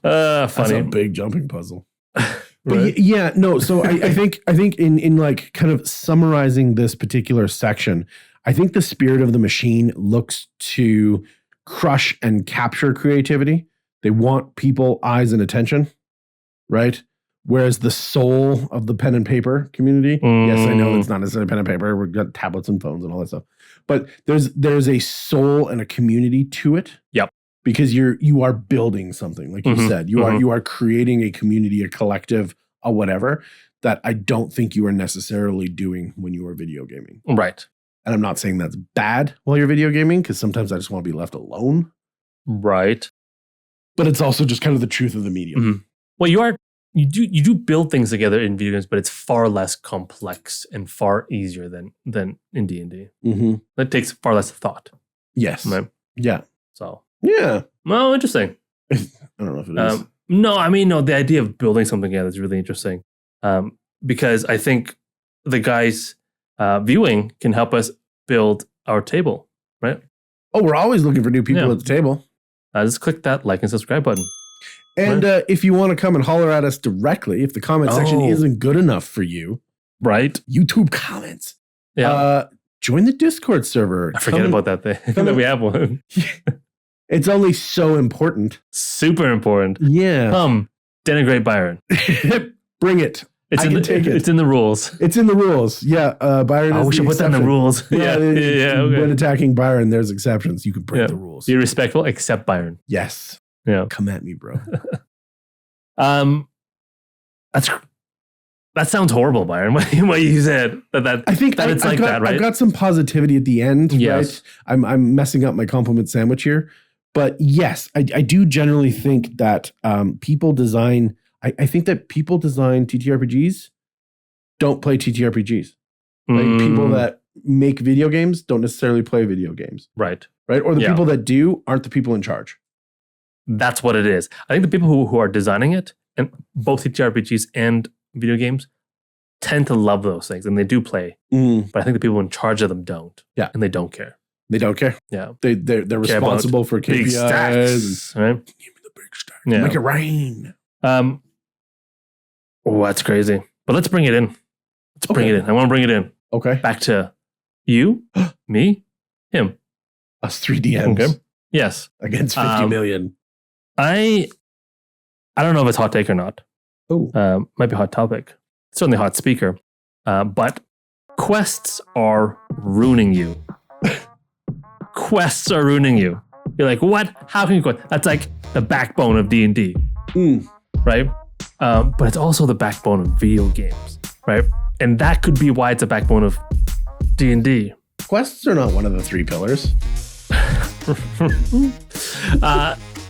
Funny. That's a big jumping puzzle. But yeah, no. So I think in like kind of summarizing this particular section, I think the spirit of the machine looks to crush and capture creativity. They want people, eyes, and attention, right? Whereas the soul of the pen and paper community, yes, I know it's not necessarily pen and paper. We've got tablets and phones and all that stuff, but there's a soul and a community to it. Yep. Because you are building something, like you said, you are creating a community, a collective, a whatever that I don't think you are necessarily doing when you are video gaming. Right. And I'm not saying that's bad while you're video gaming, because sometimes I just want to be left alone. Right. But it's also just kind of the truth of the medium. Well, you do build things together in video games, but it's far less complex and far easier than in D&D. It takes far less thought. Yes. Right? Yeah. So. Yeah. Well, interesting. I don't know if it is. No, I mean, no, the idea of building something together is really interesting. Because I think the guys viewing can help us build our table, right? Oh, we're always looking for new people at the table. Just click that like and subscribe button. And if you want to come and holler at us directly, if the comment section isn't good enough for you, right? YouTube comments. Yeah. Join the Discord server. I forget about that thing. That we have one. It's only so important. Super important. Yeah. Denigrate Byron. Bring it. It's I in can the, take it. It's in the rules. It's in the rules. Yeah, Byron. Oh, is we should the put that in the exception. rules. Yeah. Okay. When attacking Byron, there's exceptions. You can break the rules. Be respectful, except Byron. Yes. Yeah. Come at me, bro. That sounds horrible, Byron. What you said that I think that it's I've like got, that, right? I've got some positivity at the end. Yes. Right? I'm messing up my compliment sandwich here, but yes, I do generally think that people design. I think that people design TTRPGs don't play TTRPGs. Like people that make video games don't necessarily play video games. Right. Right. Or the people that do aren't the people in charge. That's what it is. I think the people who are designing it, and both TTRPGs and video games, tend to love those things, and they do play. But I think the people in charge of them don't. Yeah. And they don't care. They don't care. Yeah. They're responsible for KPIs. Big stacks, right? Give me the big stack. Yeah. Make it rain. Oh, that's crazy. But let's bring it in. Let's bring it in. I want to bring it in. Okay. Back to you, me, him. Us 3 DMs. Okay. Yes. Against 50 million. I don't know if it's hot take or not. Oh. Might be hot topic. Certainly hot speaker. But quests are ruining you. Quests are ruining you. You're like, what? How can you quest? That's like the backbone of D&D. Right? But it's also the backbone of video games. Right? And that could be why it's a backbone of D&D. Quests are not one of the 3 pillars.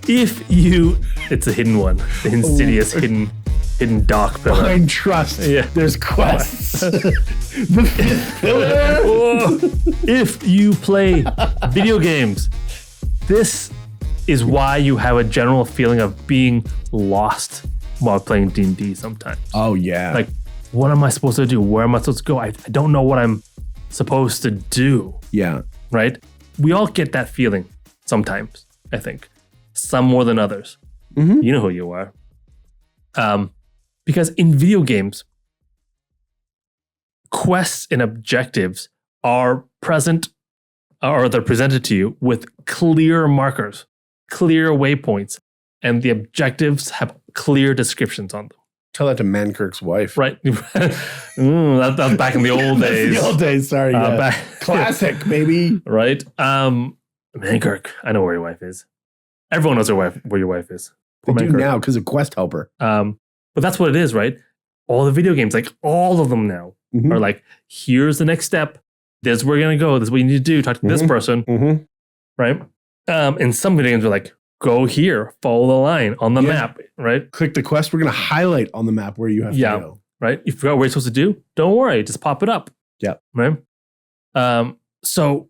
It's a hidden one, the insidious hidden dark pillar. Behind trust, there's quests. The 5th pillar. If you play video games, this is why you have a general feeling of being lost while playing D&D sometimes. Oh yeah. Like, what am I supposed to do? Where am I supposed to go? I don't know what I'm supposed to do. Yeah. Right? We all get that feeling sometimes, I think. Some more than others. Mm-hmm. You know who you are. Because in video games, quests and objectives are present, or they're presented to you with clear markers, clear waypoints, and the objectives have clear descriptions on them. Tell that to Mankirk's wife. Right. That was back in the old days. The old days, sorry. Classic, baby. Right. Mankirk, I know where your wife is. Everyone knows where your wife is. They do now because of Quest Helper. But that's what it is, right? All the video games, like all of them now, are like, here's the next step. This is where you're going to go. This is what you need to do. Talk to this person. Right? And some video games are like, go here, follow the line on the map, right? Click the quest. We're going to highlight on the map where you have to go. Right? You forgot what you're supposed to do? Don't worry. Just pop it up. Yeah. Right? So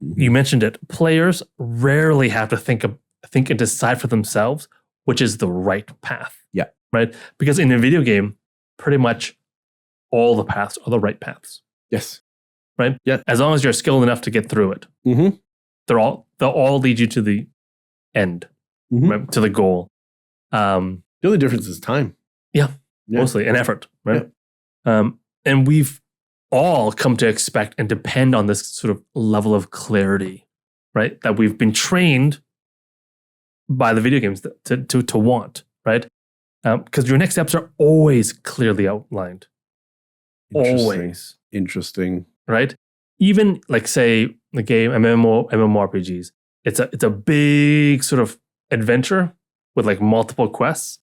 you mentioned it. Players rarely have to think and decide for themselves which is the right path. Yeah. Right? Because in a video game, pretty much all the paths are the right paths. Yes. Right? Yeah. As long as you're skilled enough to get through it. They'll all lead you to the end, right? To the goal. The only difference is time. Yeah. Mostly, and effort, right? Yeah. And we've all come to expect and depend on this sort of level of clarity, right? That we've been trained by the video games to want, right? Because your next steps are always clearly outlined. Always. Interesting. Right? Even like, say, the game MMORPGs, it's a big sort of adventure with like multiple quests.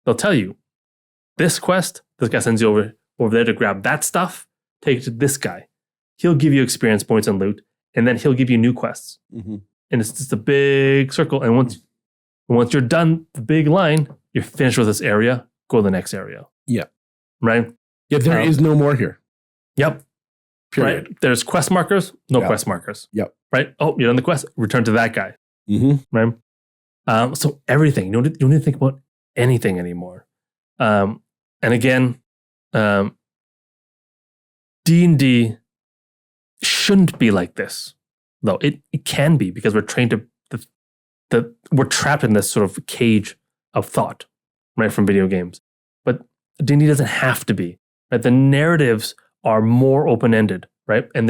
They'll tell you, this quest, this guy sends you over there to grab that stuff, take it to this guy. He'll give you experience points and loot, and then he'll give you new quests. And it's just a big circle. And once you're done the big line, you're finished with this area, go to the next area. Yeah. Right? Yeah, there is no more here. Yep. Period. Right? There's quest markers, no quest markers. Yep. Right? Oh, you're done the quest, return to that guy. Right? So everything, you don't need to think about anything anymore. And again, D&D shouldn't be like this, though. It can be, because we're trained we're trapped in this sort of cage of thought, right, from video games. But D&D doesn't have to be. Right? The narratives are more open-ended, right? And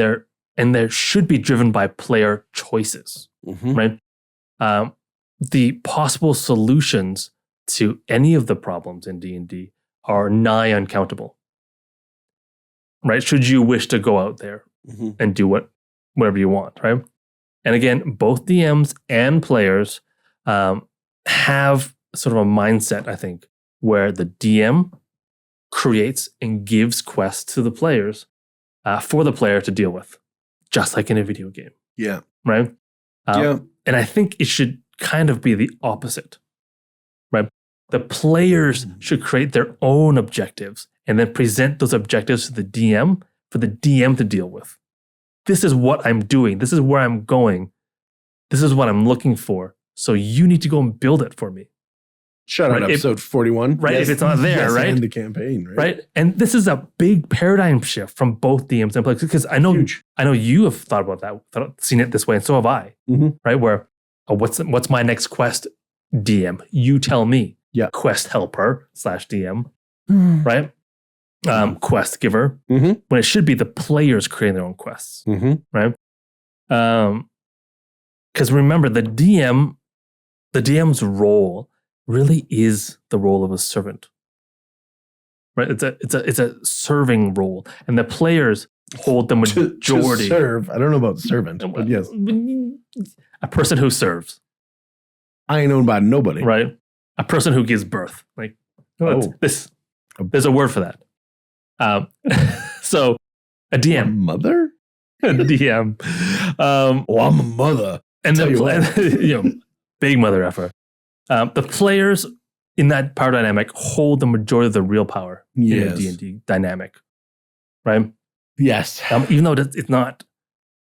they should be driven by player choices, right? The possible solutions to any of the problems in D&D are nigh uncountable, right? Should you wish to go out there Mhm. and do whatever you want, right? And again, both DMs and players have sort of a mindset, I think, where the DM creates and gives quests to the players for the player to deal with, just like in a video game, Yeah. right? Yeah. And I think it should kind of be the opposite, right? The players should create their own objectives and then present those objectives to the DM for the DM to deal with. This is what I'm doing. This is where I'm going. This is what I'm looking for. So you need to go and build it for me. Shout out Right, episode 41. right, if it's not there, yes, right? And the campaign, right? Right? And this is a big paradigm shift from both DMs and players, because I know you have thought about that, seen it this way, and so have I. Mhm. Right? Where what's my next quest? DM. You tell me. Yeah. Quest helper /DM. Right? Quest giver. Mhm. When it should be the players creating their own quests. Mhm. Right? Because remember, the DM's role really is the role of a servant, right? It's a serving role, and the players hold the majority. To serve. I don't know about servant, but yes, a person who serves, I ain't known by nobody. right? A person who gives birth. Like Oh. there's a word for that. So a A DM, mother? a DM, Oh, I'm a mother. and Tell you what. then big mother effer. The players in that power dynamic hold the majority of the real power in a Yes. D&D dynamic, right? Yes. Even though it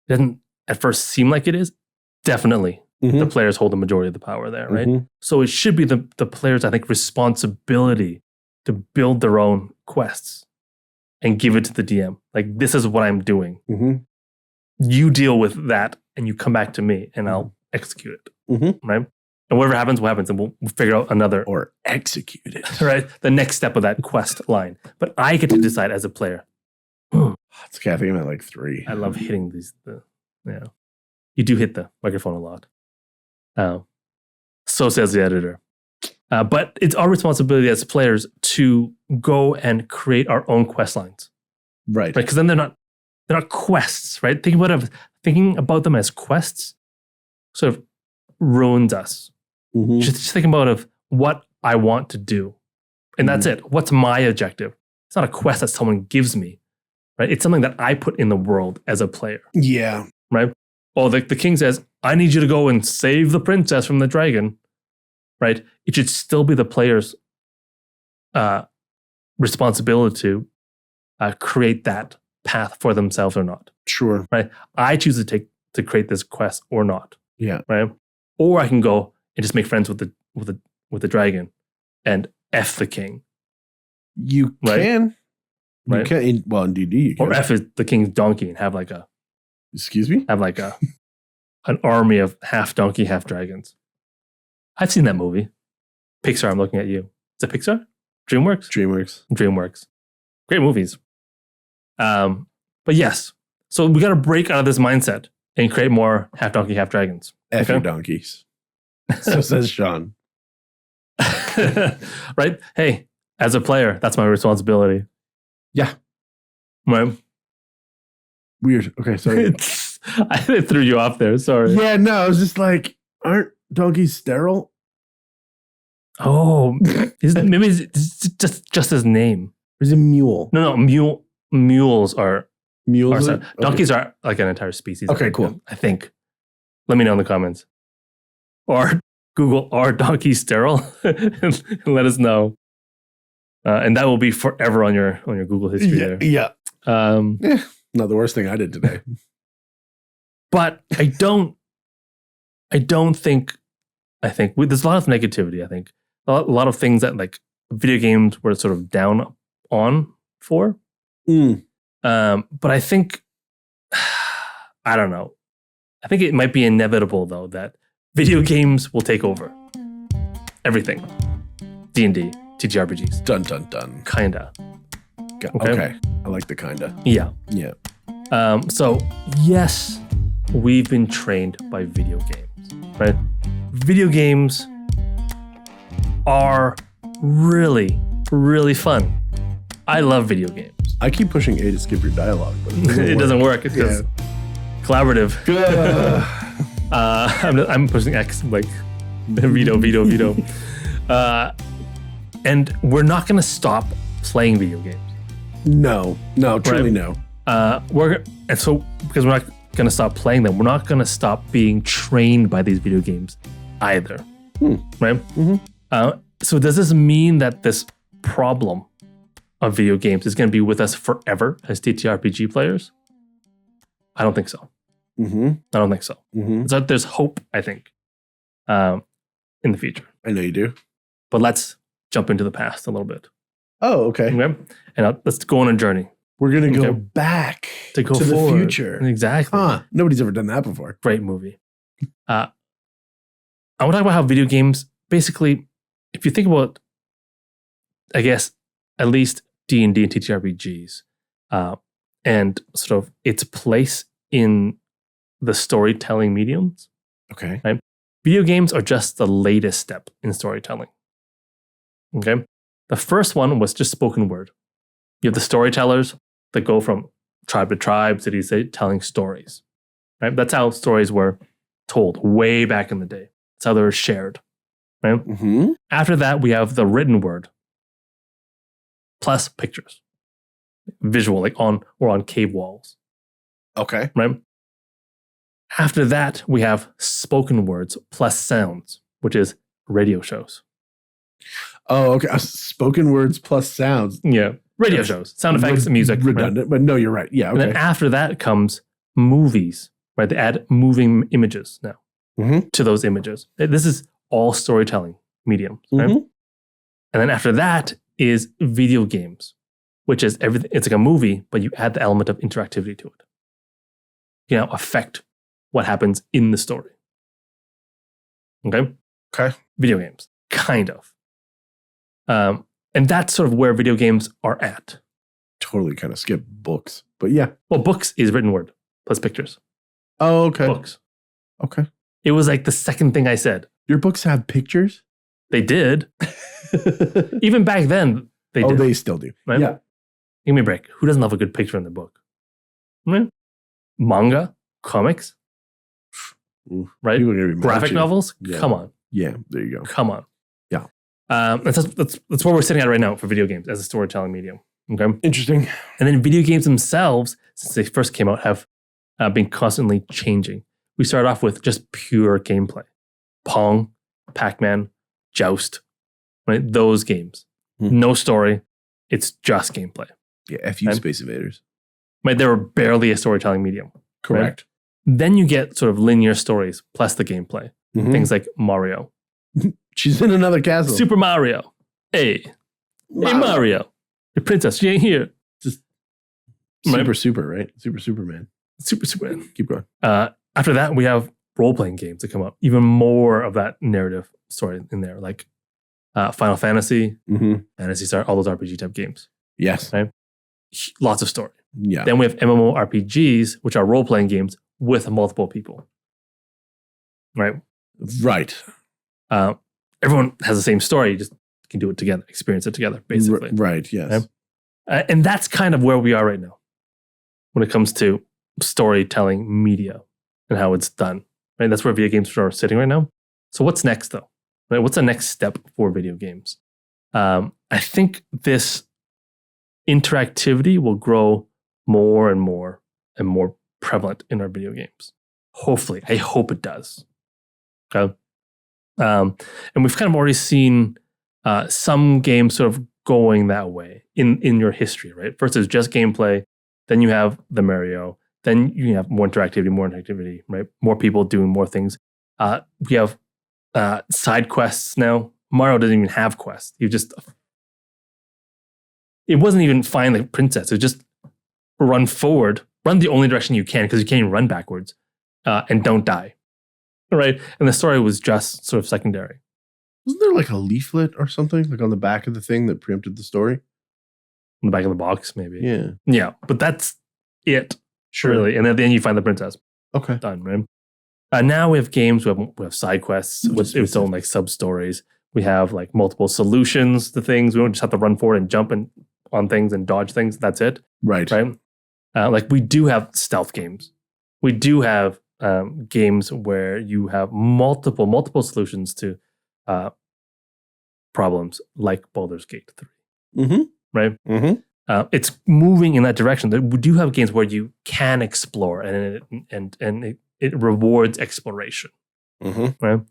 doesn't at first seem like it is, definitely the Mhm. players hold the majority of the power there, right? Mhm. So it should be the players, I think, responsibility to build their own quests and give it to the DM. Like, this is what I'm doing. Mhm. You deal with that and you come back to me and I'll execute it, Mhm. right? And whatever happens, and we'll figure out another, Or execute it. right? The next step of that quest line. But I get to decide as a player. It's caffeine at like 3. I love hitting these. You do hit the microphone a lot. So says the editor. But it's our responsibility as players to go and create our own quest lines, Right. right? Because then they're not quests, right? Thinking about them as quests sort of ruins us. Mhm. Just thinking about what I want to do, and that's it. What's my objective? It's not a quest that someone gives me, right? It's something that I put in the world as a player, Yeah. right? Oh, the king says, I need you to go and save the princess from the dragon, right? It should still be the player's responsibility to create that path for themselves or not, Sure. right? I choose to create this quest or not, Yeah. right? Or I can go and just make friends with the dragon and F the king, You Right. can. You Right. can. Well, in DD, you can. or F is the king's donkey and have like Excuse me? an army of half donkey, half dragons. I've seen that movie. Pixar, I'm looking at you. Is it Pixar? DreamWorks? DreamWorks. Great movies. But yes, so we got to break out of this mindset and create more half donkey, half dragons. F Okay. your donkeys. So says Sean. Right? Hey, as a player, that's my responsibility. Yeah. Right? Weird. Okay, sorry. I threw you off there. Sorry. Yeah, no, I was just like, aren't donkeys sterile? Oh, maybe it's just his name. Or is it mule? No, mules are. Mules? Sorry, donkeys are like an entire species. Okay, cool. I think. Let me know in the comments. Or Google, are donkeys sterile? and let us know. And that will be forever on your Google history there. Yeah. Yeah. Not the worst thing I did today. But I think there's a lot of negativity, I think. A lot of things that like video games were sort of down on for. Mm. But I think, I don't know. I think it might be inevitable though that video games will take over everything. D&D, TTRPGs. Dun, dun, dun. Kinda. Okay. I like the kinda. Yeah. Yeah. So yes, we've been trained by video games, right? Video games are really, really fun. I love video games. I keep pushing A to skip your dialogue, but It doesn't work. It's just collaborative. I'm pushing X, like veto. And we're not going to stop playing video games. No, truly no. Because we're not going to stop playing them, we're not going to stop being trained by these video games either. Right? So does this mean that this problem of video games is going to be with us forever as TTRPG players? I don't think so. I don't think so. So there's hope, I think, in the future. I know you do. But let's jump into the past a little bit. Oh, okay. And let's go on a journey. We're going to go back to the future. Exactly. Nobody's ever done that before. Great movie. I want to talk about how video games, basically, if you think about, I guess, at least D&D and TTRPGs, and sort of its place in the storytelling mediums. Okay. Right? Video games are just the latest step in storytelling. Okay. The first one was just spoken word. You have the storytellers that go from tribe to tribe, city to city, telling stories. Right? That's how stories were told way back in the day. That's how they were shared. Right? After that, we have the written word plus pictures, visual, like on cave walls. Okay. Right? After that, we have spoken words plus sounds, which is radio shows. Oh, okay. Spoken words plus sounds. Yeah. Radio shows, sound effects, and music. Redundant, right? But no, you're right. Yeah. Okay. And then after that comes movies, right? They add moving images now to those images. This is all storytelling mediums, right? And then after that is video games, which is everything. It's like a movie, but you add the element of interactivity to it. You know, affect what happens in the story. Okay? Video games, kind of. And that's sort of where video games are at. Totally kind of skip books, but yeah. Well, books is written word plus pictures. Oh, okay. Books. Okay. It was like the second thing I said. Your books have pictures? They did. Even back then, they did. Oh, they still do. Right? Yeah. Give me a break. Who doesn't love a good picture in their book? Right? Manga, comics, right? Graphic novels? Yeah. Come on. Yeah, there you go. Come on. Yeah. That's where we're sitting at right now for video games as a storytelling medium. Okay. Interesting. And then video games themselves, since they first came out, have been constantly changing. We started off with just pure gameplay. Pong, Pac-Man, Joust, right? Those games. No story. It's just gameplay. Yeah, FU Space Invaders. Right? They were barely a storytelling medium. Correct. Right? Then you get sort of linear stories plus the gameplay. Things like Mario. She's in another castle. Super Mario. Hey Mario. Your princess, she ain't here. Just right? super, right? Superman. Superman. Keep going. After that, we have role-playing games that come up. Even more of that narrative story in there, like Final Fantasy, Phantasy Star, all those RPG type games. Yes. Right? Lots of story. Yeah. Then we have MMORPGs, which are role-playing games with multiple people. Right? Right. Everyone has the same story. You just can do it together, experience it together, basically. Right, yes. Right? And that's kind of where we are right now when it comes to storytelling media and how it's done. Right? That's where video games are sitting right now. So what's next, though? Right? What's the next step for video games? I think this interactivity will grow more and more prevalent in our video games. Hopefully. I hope it does. Okay. And we've kind of already seen some games sort of going that way in your history, right? First it's just gameplay, then you have the Mario, then you have more interactivity, right? More people doing more things. We have side quests now. Mario doesn't even have quests. It wasn't even find the princess. It was just run forward, run the only direction you can because you can't even run backwards, and don't die. Right? And the story was just sort of secondary. Wasn't there like a leaflet or something like on the back of the thing that preempted the story? On the back of the box, maybe. Yeah. Yeah, but that's it. Sure. Really. And at the end you find the princess. Okay. Done, right? Now we have games, we have side quests with its own like sub-stories. We have like multiple solutions to things. We don't just have to run forward and jump and on things and dodge things. That's it. Right. Right. Like we do have stealth games. We do have games where you have multiple solutions to problems, like Baldur's Gate 3. Mm-hmm. Right. Mm-hmm. It's moving in that direction. We do have games where you can explore, and it rewards exploration. Mm-hmm. Right.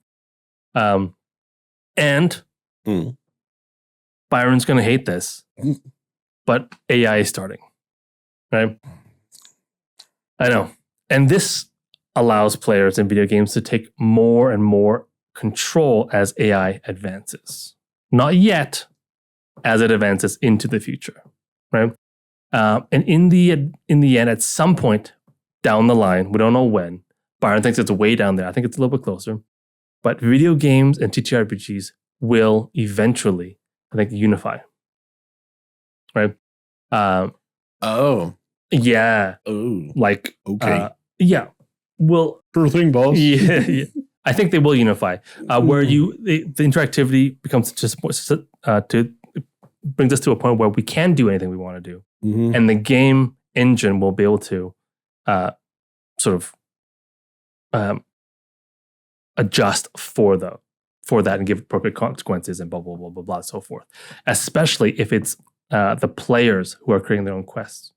And Byron's going to hate this, but AI is starting. Right. I know. And this allows players in video games to take more and more control as AI advances. Not yet, as it advances into the future, right? And in the end, at some point down the line, we don't know when. Byron thinks it's way down there. I think it's a little bit closer. But video games and TTRPGs will eventually, I think, unify, right? Oh. Yeah. Oh. Like, okay. Yeah. Well, Sure thing, boss. yeah. I think they will unify, where the interactivity becomes just brings us to a point where we can do anything we want to do, and the game engine will be able to sort of adjust for that and give appropriate consequences and blah blah blah blah blah so forth. Especially if it's the players who are creating their own quests,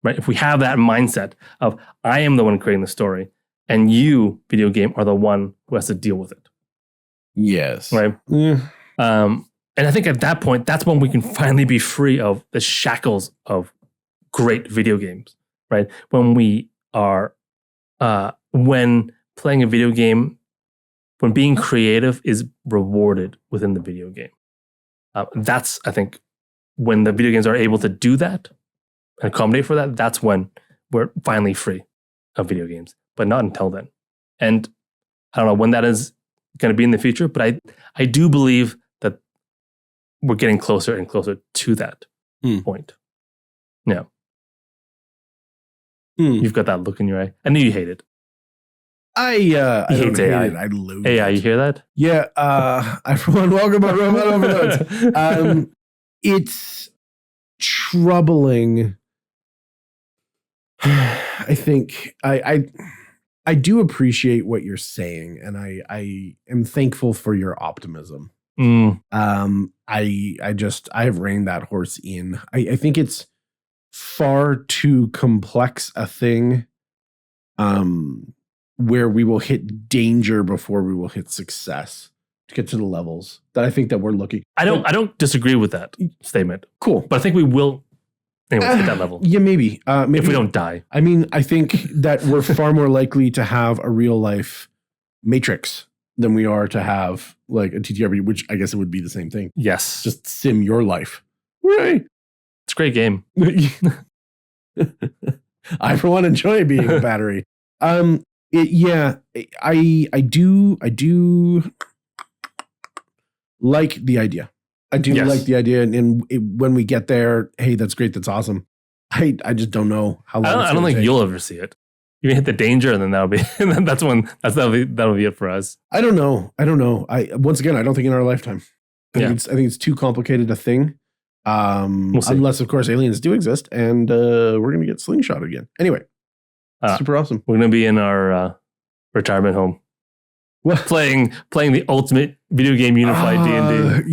right? If we have that mindset of I am the one creating the story, and you, video game, are the one who has to deal with it. Yes. Right. Yeah. And I think at that point, that's when we can finally be free of the shackles of great video games, right? When we are, when playing a video game, when being creative is rewarded within the video game. That's, I think, when the video games are able to do that and accommodate for that, that's when we're finally free of video games, but not until then. And I don't know when that is going to be in the future, but I do believe that we're getting closer and closer to that point. Yeah. You've got that look in your eye. I knew you hate it. I hate AI. it. I loathe AI, it. you hear that? Yeah. Everyone, welcome to Robot Overloads. It's troubling. I think I do appreciate what you're saying, and I am thankful for your optimism. I have reined that horse in. I think it's far too complex a thing where we will hit danger before we will hit success to get to the levels that I think that we're looking. I don't disagree with that statement. Cool. But I think we will anyways hit that level. Yeah, maybe. If we don't die. I mean, I think that we're far more likely to have a real life Matrix than we are to have like a TTRPG, which I guess it would be the same thing. Yes. Just sim your life. Right. It's a great game. I for one enjoy being a battery. I do like the idea. I do like the idea, and when we get there, hey, that's great, that's awesome. I just don't know how long. I don't think you'll ever see it. You hit the danger, and then that'll be that'll be it for us. I don't know. Once again, I don't think in our lifetime. I think it's too complicated a thing. Unless of course aliens do exist, and we're gonna get slingshot again. Anyway, super awesome. We're gonna be in our retirement home. What? Playing the ultimate video game unified D&D.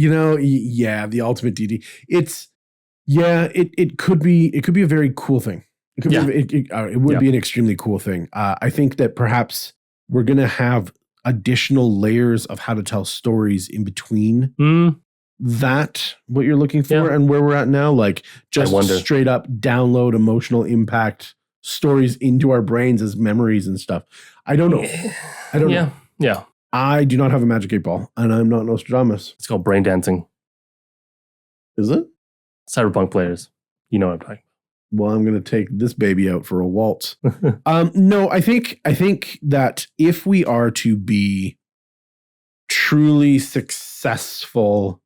The ultimate D&D. It could be a very cool thing. It would be an extremely cool thing. I think that perhaps we're going to have additional layers of how to tell stories in between that, what you're looking for and where we're at now. Like just straight up download emotional impact stories into our brains as memories and stuff. I don't know. Yeah. I do not have a magic 8-ball, and I'm not Nostradamus. It's called brain dancing. Is it? Cyberpunk players. You know what I'm talking about. Well, I'm going to take this baby out for a waltz. No, I think that if we are to be truly successful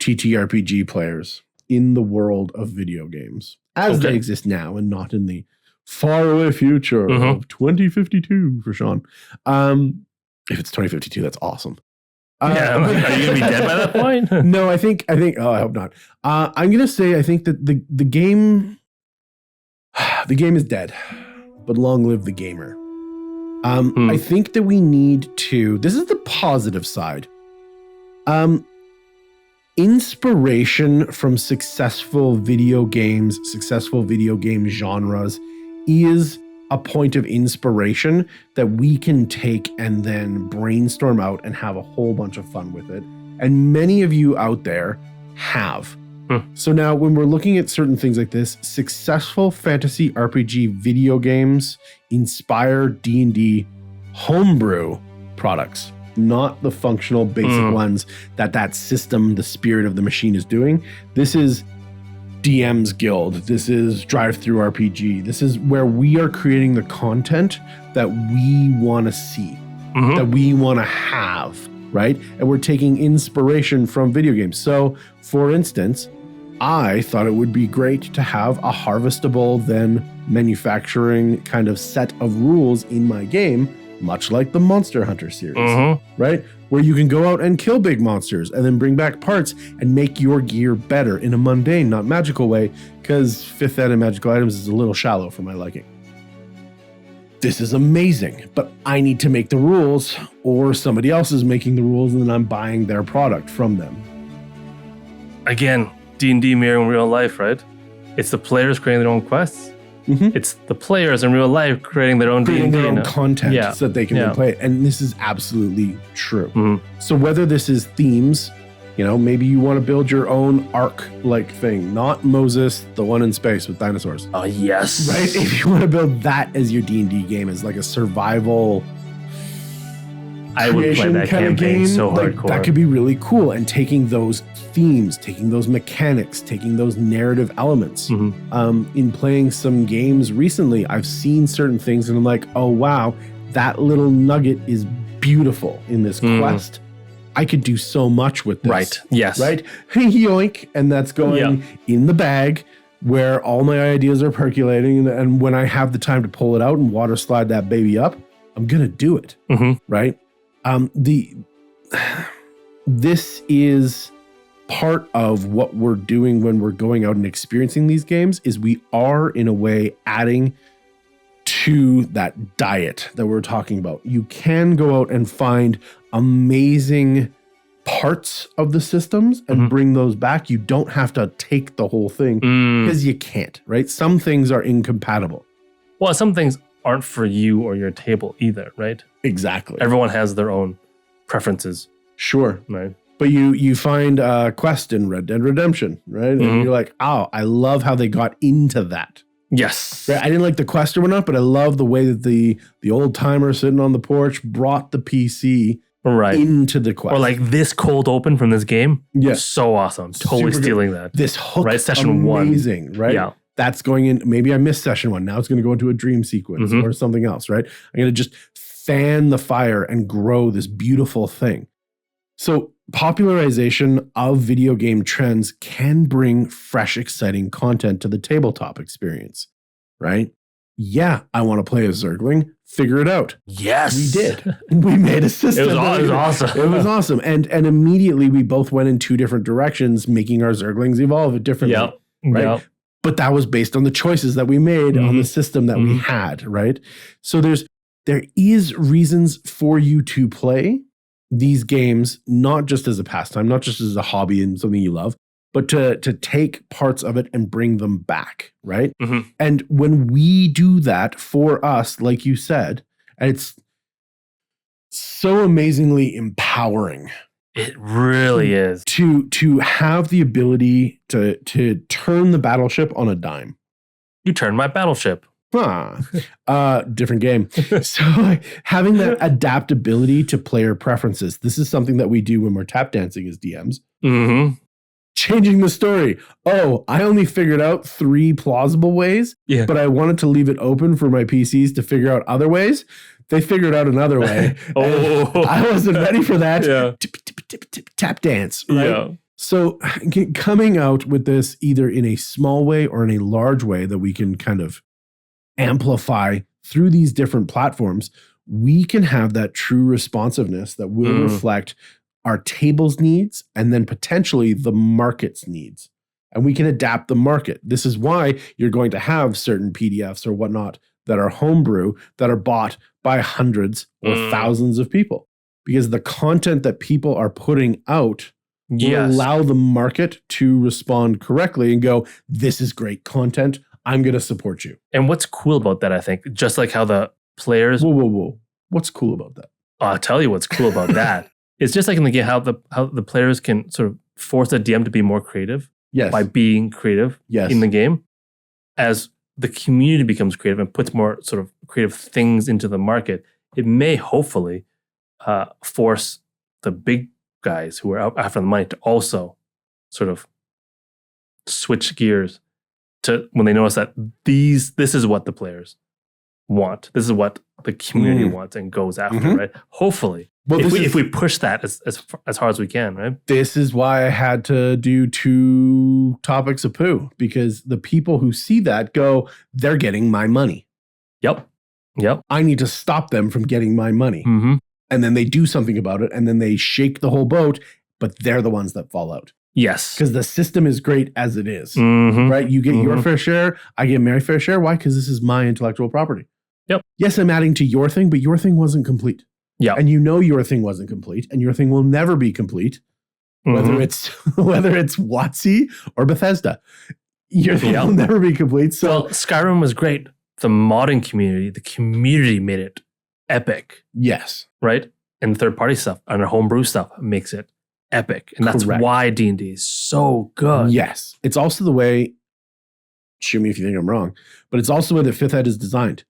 TTRPG players in the world of video games, as they exist now and not in the faraway future of 2052 for Sean. If it's 2052, that's awesome. Yeah, are you gonna be dead by that point? No, I think. Oh, I hope not. I'm gonna say I think that the game is dead, but long live the gamer. I think that we need to. This is the positive side. Inspiration from successful video game genres is a point of inspiration that we can take and then brainstorm out and have a whole bunch of fun with it. And many of you out there have. So now when we're looking at certain things like this, successful fantasy RPG video games inspire D&D homebrew products, not the functional basic ones that system, the spirit of the machine is doing. This is DM's Guild. This is Drive Through RPG. This is where we are creating the content that we want to see, that we want to have, right? And we're taking inspiration from video games. So, for instance, I thought it would be great to have a harvestable, then manufacturing kind of set of rules in my game, much like the Monster Hunter series, right? Where you can go out and kill big monsters and then bring back parts and make your gear better in a mundane, not magical way, because 5th ed and magical items is a little shallow for my liking. This is amazing, but I need to make the rules, or somebody else is making the rules and then I'm buying their product from them. Again, D&D mirroring real life, right? It's the players creating their own quests. It's the players in real life creating their own creating D&D, their own content so that they can then play it. And this is absolutely true. So whether this is themes, you know, maybe you want to build your own Ark-like thing, not Moses, the one in space with dinosaurs. Oh, yes. Right? If you want to build that as your D&D game, as like a survival I would play that campaign so hardcore. Like, that could be really cool. And taking those themes, taking those mechanics, taking those narrative elements. In playing some games recently, I've seen certain things and I'm like, oh, wow, that little nugget is beautiful in this quest. I could do so much with this. Right. Yes. Right? Yoink. And that's going in the bag where all my ideas are percolating. And when I have the time to pull it out and water slide that baby up, I'm going to do it. Right? This is part of what we're doing when we're going out and experiencing these games is we are in a way adding to that diet that we're talking about. You can go out and find amazing parts of the systems and bring those back. You don't have to take the whole thing because you can't, right? Some things are incompatible. Well, some things aren't for you or your table either, right? Exactly. Everyone has their own preferences. Sure. Right. But you find a quest in Red Dead Redemption, right? And you're like, oh, I love how they got into that. Yes. Right? I didn't like the quest or whatnot, but I love the way that the old timer sitting on the porch brought the PC into the quest. Or like this cold open from this game. Yes. So awesome. Totally Super stealing good. that. This hook, right? Session amazing, 1. right? Yeah. That's going in. Maybe I missed session 1. Now it's going to go into a dream sequence or something else, right? I'm going to just fan the fire and grow this beautiful thing. So popularization of video game trends can bring fresh, exciting content to the tabletop experience, right? Yeah, I want to play a Zergling. Figure it out. Yes. We did. We made a system. It was awesome. It was awesome. And immediately we both went in 2 different directions, making our Zerglings evolve differently. Right? Yep. But that was based on the choices that we made on the system that we had, right? So there is reasons for you to play these games, not just as a pastime, not just as a hobby and something you love, but to take parts of it and bring them back, right? And when we do that for us, like you said, it's so amazingly empowering. It really is. To have the ability to turn the battleship on a dime. You turned my battleship. Different game. So having that adaptability to player preferences. This is something that we do when we're tap dancing as DMs. Changing the story. Oh, I only figured out 3 plausible ways, but I wanted to leave it open for my PCs to figure out other ways. They figured out another way. I wasn't ready for that. Tap dance, right? So coming out with this either in a small way or in a large way that we can kind of amplify through these different platforms, we can have that true responsiveness that will reflect our table's needs, and then potentially the market's needs. And we can adapt the market. This is why you're going to have certain PDFs or whatnot that are homebrew that are bought by hundreds or thousands of people. Because the content that people are putting out will allow the market to respond correctly and go, this is great content. I'm going to support you. And what's cool about that, I think, just like how the players... Whoa. What's cool about that? I'll tell you what's cool about that. It's just like in the game, how the players can sort of force the DM to be more creative. Yes. By being creative in the game. As the community becomes creative and puts more sort of creative things into the market, it may hopefully force the big guys who are out after the money to also sort of switch gears to when they notice that this is what the players want. This is what the community wants and goes after, right? Hopefully. Well, if we push that as hard as we can, right? This is why I had to do 2 topics of poo, because the people who see that go, they're getting my money. Yep. I need to stop them from getting my money. Mm-hmm. And then they do something about it, and then they shake the whole boat, but they're the ones that fall out. Yes. Because the system is great as it is, mm-hmm. right? You get your fair share, I get my fair share. Why? Because this is my intellectual property. Yep. Yes, I'm adding to your thing, but your thing wasn't complete. Yeah. And you know your thing wasn't complete, and your thing will never be complete, whether it's WotC or Bethesda. Your thing will never be complete. So well, Skyrim was great. The modding community, the community made it epic. Yes. Right? And third-party stuff and our homebrew stuff makes it epic. And that's why D&D is so good. Yes. It's also the way, shoot me if you think I'm wrong, but it's also the way that Fifth Ed is designed,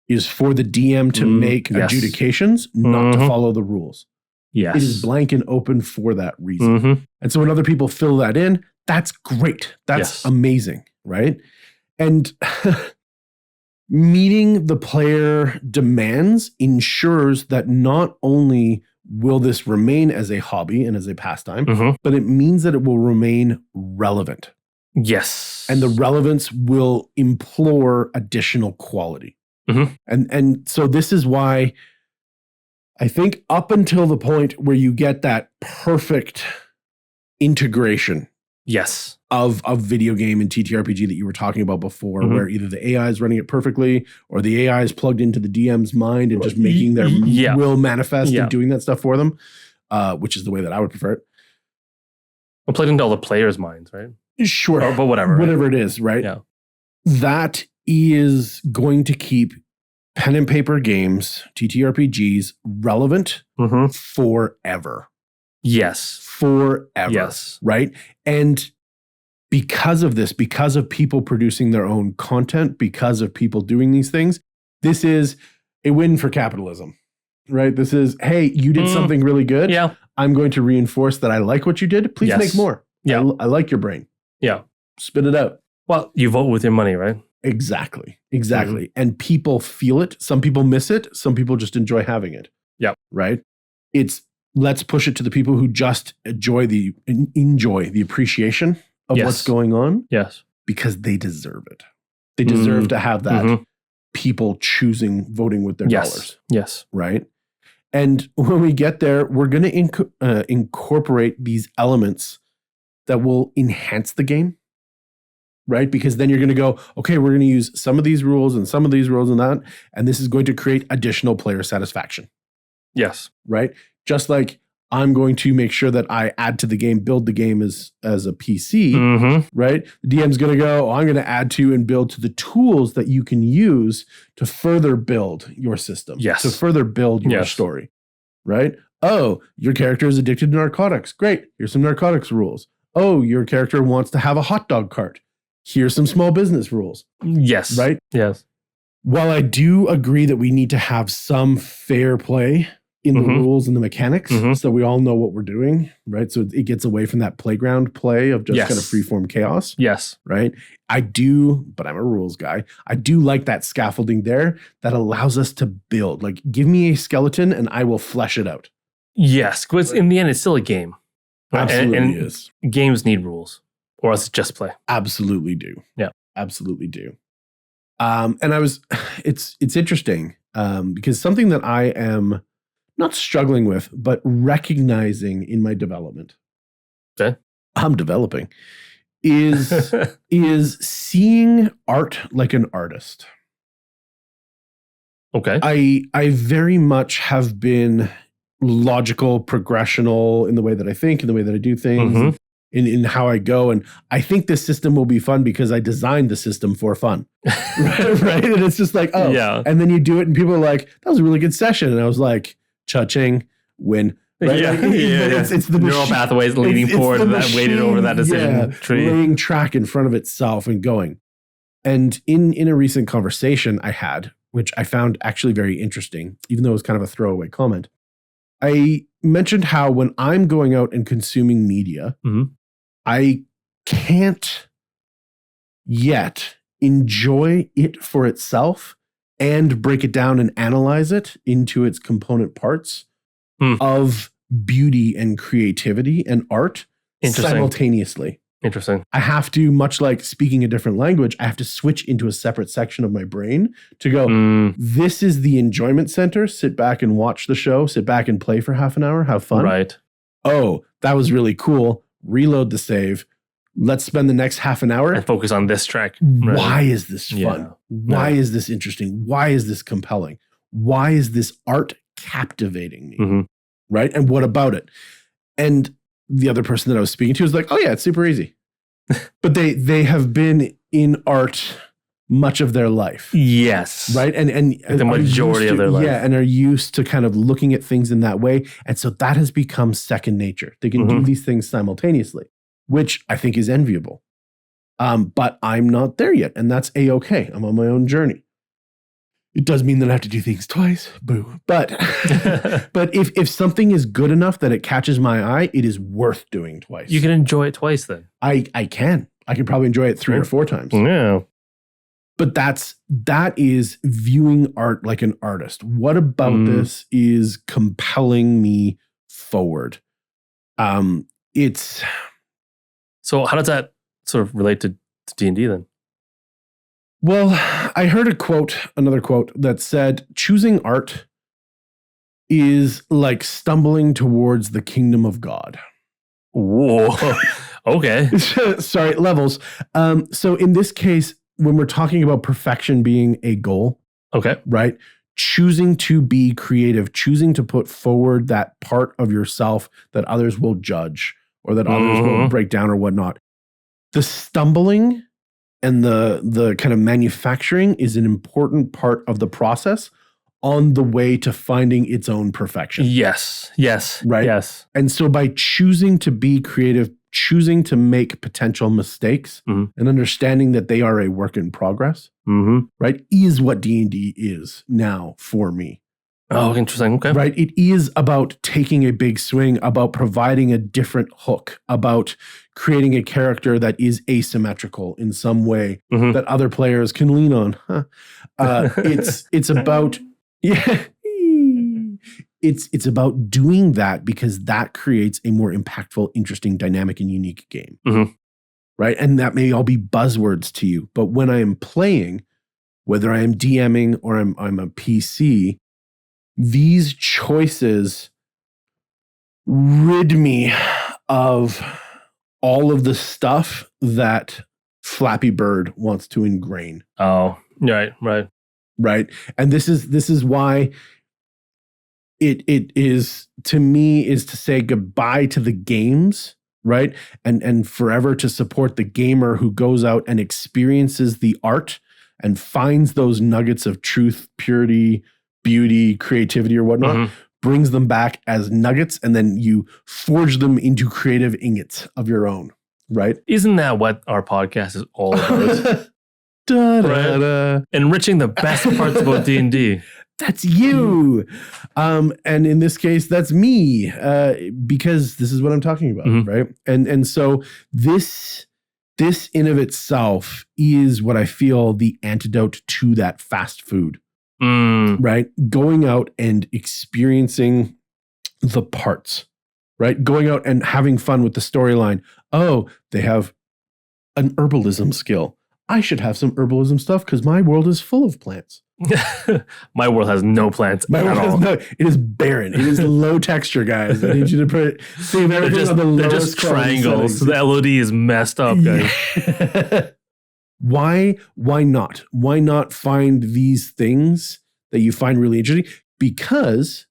is for the DM to make adjudications, not to follow the rules. Yes. It is blank and open for that reason. And so when other people fill that in, that's great. That's amazing, right? And meeting the player demands ensures that not only will this remain as a hobby and as a pastime, but it means that it will remain relevant. Yes. And the relevance will implore additional quality. And so this is why I think up until the point where you get that perfect integration of video game and TTRPG that you were talking about before, where either the AI is running it perfectly or the AI is plugged into the DM's mind and just making their will manifest and doing that stuff for them, which is the way that I would prefer it. Well, plugged into all the players' minds, right? Sure. But whatever. Whatever it is, right? Yeah. That is going to keep pen and paper games, TTRPGs, relevant forever. Yes. Forever. Yes. Right? And because of this, because of people producing their own content, because of people doing these things, this is a win for capitalism, right? This is, hey, you did something really good. Yeah. I'm going to reinforce that I like what you did. Please make more. Yeah. I like your brain. Yeah. Spit it out. Well, you vote with your money, right? Exactly. And people feel it. Some people miss it. Some people just enjoy having it. Yeah. Right? It's let's push it to the people who just enjoy the appreciation of what's going on. Yes. Because they deserve it. They deserve to have that people voting with their dollars. Yes. Right? And when we get there, we're going to incorporate these elements that will enhance the game. Right? Because then you're going to go, okay, we're going to use some of these rules and some of these rules and that, and this is going to create additional player satisfaction. Yes. Right? Just like I'm going to make sure that I add to the game, build the game as a PC, right? The DM's going to go, I'm going to add to and build to the tools that you can use to further build your system, to further build your story, right? Oh, your character is addicted to narcotics. Great. Here's some narcotics rules. Oh, your character wants to have a hot dog cart. Here's some small business rules. Yes. Right? Yes. While I do agree that we need to have some fair play in the rules and the mechanics so we all know what we're doing, right? So it gets away from that playground play of just kind of freeform chaos. Yes. Right? I do, but I'm a rules guy. I do like that scaffolding there that allows us to build. Like, give me a skeleton and I will flesh it out. Yes. Because in the end, it's still a game. Right? Absolutely is. Games need rules. Or else it's just play. Absolutely do. Yeah. Absolutely do. And it's interesting because something that I am not struggling with, but recognizing in my development. Okay. I'm developing is seeing art like an artist. Okay. I very much have been logical, progressional in the way that I think, in the way that I do things, in how I go. And I think this system will be fun because I designed the system for fun. right? And it's just like, oh, yeah. And then you do it and people are like, that was a really good session. And I was like, cha-ching, win. Right? Yeah. Like, it's the neural pathways leading forward that waited over that decision tree. Laying track in front of itself and going. And in a recent conversation I had, which I found actually very interesting, even though it was kind of a throwaway comment, I mentioned how when I'm going out and consuming media, I can't yet enjoy it for itself and break it down and analyze it into its component parts of beauty and creativity and art simultaneously. Interesting. I have to, much like speaking a different language, I have to switch into a separate section of my brain to go, this is the enjoyment center. Sit back and watch the show. Sit back and play for half an hour. Have fun. Right. Oh, that was really cool. Reload the save. Let's spend the next half an hour and focus on this track. Right. Why is this fun? Yeah. Why is this interesting? Why is this compelling? Why is this art captivating me? Right? And what about it? And the other person that I was speaking to was like, oh yeah, it's super easy. But they have been in art much of their life. Yes. Right? And the majority of their life. Yeah, and are used to kind of looking at things in that way. And so that has become second nature. They can do these things simultaneously, which I think is enviable. But I'm not there yet, and that's A-okay. I'm on my own journey. It does mean that I have to do things twice. Boo. But but if something is good enough that it catches my eye, it is worth doing twice. You can enjoy it twice then. I can. I can probably enjoy it 3 or 4 times. Yeah. But that is viewing art like an artist. What about this is compelling me forward? It's So how does that sort of relate to D&D then? Well, I heard another quote that said, choosing art is like stumbling towards the kingdom of God. Whoa. Okay. Sorry, levels. So in this case, when we're talking about perfection being a goal, right? Choosing to be creative, choosing to put forward that part of yourself that others will judge or that others will break down or whatnot. The stumbling and the kind of manufacturing is an important part of the process on the way to finding its own perfection. Yes. Right? Yes. And so by choosing to be creative, choosing to make potential mistakes and understanding that they are a work in progress, right, is what D&D is now for me. Oh, interesting. Okay. Right? It is about taking a big swing, about providing a different hook, about creating a character that is asymmetrical in some way that other players can lean on. It's about it's about doing that because that creates a more impactful, interesting, dynamic, and unique game. Right? And that may all be buzzwords to you, but when I am playing, whether I am DMing or I'm a PC, these choices rid me of all of the stuff that Flappy Bird wants to ingrain. Oh, right. And this is why it is, to me, is to say goodbye to the games, right? And forever to support the gamer who goes out and experiences the art and finds those nuggets of truth, purity, beauty, creativity, or whatnot, brings them back as nuggets, and then you forge them into creative ingots of your own, right? Isn't that what our podcast is all about? Right? Enriching the best parts about D&D. That's you. And in this case, that's me, because this is what I'm talking about, right? And so this in of itself is what I feel the antidote to that fast food. Right? Going out and experiencing the parts, right? Going out and having fun with the storyline. Oh, they have an herbalism skill. I should have some herbalism stuff because my world is full of plants. My world has no plants My at world all. is no, it is barren. It is low texture, guys. I need you to save everything on the They're lowest just triangles. settings. The LOD is messed up, guys. Yeah. Why not? Why not find these things that you find really interesting? Because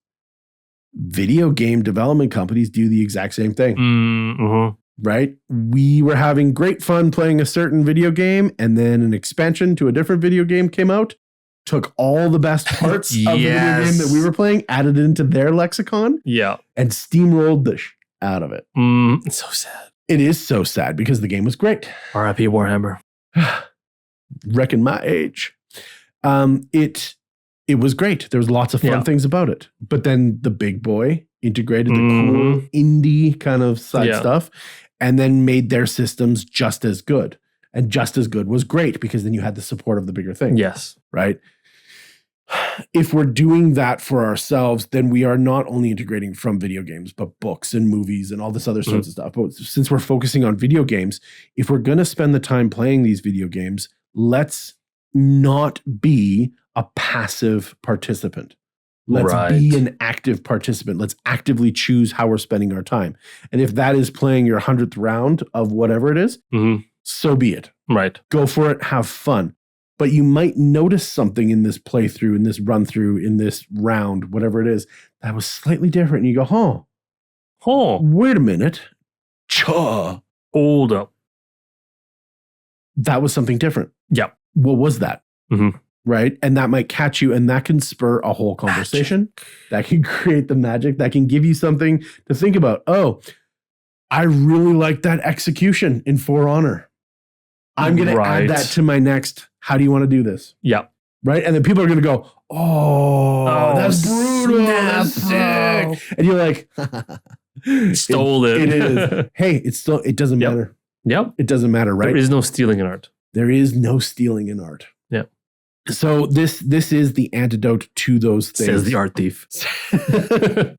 video game development companies do the exact same thing. Mm-hmm. Right? We were having great fun playing a certain video game, and then an expansion to a different video game came out, took all the best parts of the video game that we were playing, added it into their lexicon, and steamrolled the out of it. It's so sad. It is so sad because the game was great. R.I.P. Warhammer. Reckon my age. It was great. There was lots of fun things about it. But then the big boy integrated the cool indie kind of side stuff, and then made their systems just as good. And just as good was great because then you had the support of the bigger thing. Yes. Right? If we're doing that for ourselves, then we are not only integrating from video games, but books and movies and all this other sorts of stuff. But since we're focusing on video games, if we're going to spend the time playing these video games, let's not be a passive participant. Let's be an active participant. Let's actively choose how we're spending our time. And if that is playing your 100th round of whatever it is, so be it. Right. Go for it. Have fun. But you might notice something in this playthrough, in this run through, in this round, whatever it is, that was slightly different. And you go, wait a minute. Hold up. That was something different. Yep. What was that? Right? And that might catch you, and that can spur a whole conversation. That can create the magic. That can give you something to think about. Oh, I really like that execution in For Honor. I'm going to add that to my next. How do you want to do this? Yep. Right? And then people are going to go, oh, that's brutal. That's sick. And you're like, stole it. It is. Hey, it doesn't matter. Yep. It doesn't matter, right? There is no stealing in art. There is no stealing in art. Yep. So this is the antidote to those things. Says the art thief. I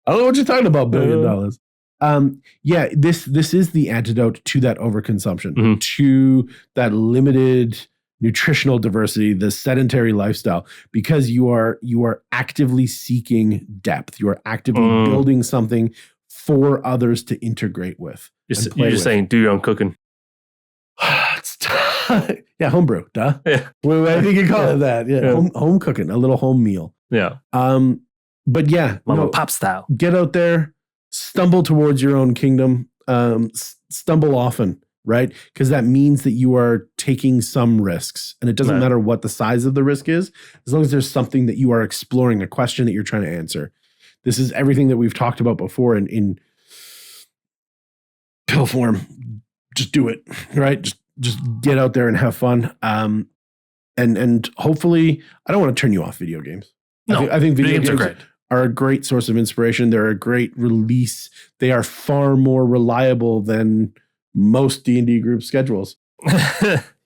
don't know what you're talking about, $1 billion. Yeah, this is the antidote to that overconsumption, to that limited nutritional diversity, the sedentary lifestyle, because you are actively seeking depth. You are actively building something for others to integrate with. You're just saying, do your own cooking. Yeah, homebrew, duh. Yeah. Well, I think you call it that. Yeah, home cooking, a little home meal. Yeah. But yeah, Mama pop style. Get out there, stumble towards your own kingdom. Stumble often, right? Because that means that you are taking some risks, and it doesn't matter what the size of the risk is, as long as there's something that you are exploring, a question that you're trying to answer. This is everything that we've talked about before in pill form. Just do it, right? Just get out there and have fun. And hopefully, I don't want to turn you off video games. No, I think video games are great. Are a great source of inspiration. They're a great release. They are far more reliable than most D&D group schedules.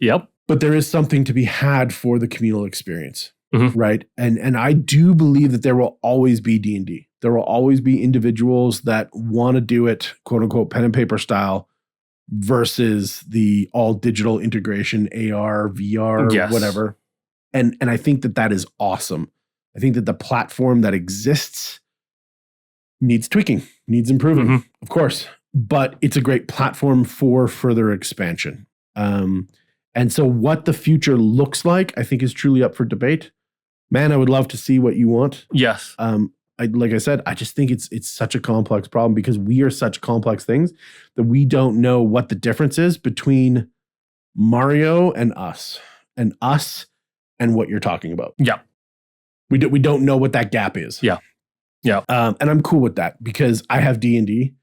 Yep. But there is something to be had for the communal experience, right? And I do believe that there will always be D&D. There will always be individuals that want to do it, quote unquote, pen and paper style, versus the all digital integration, AR, VR, whatever. And I think that is awesome. I think that the platform that exists needs tweaking, needs improving, of course, but it's a great platform for further expansion. And so what the future looks like, I think, is truly up for debate. Man, I would love to see what you want. Yes. Like I said, I just think it's such a complex problem because we are such complex things that we don't know what the difference is between Mario and us and what you're talking about. Yeah. We don't know what that gap is. Yeah. Yeah. And I'm cool with that because I have D&D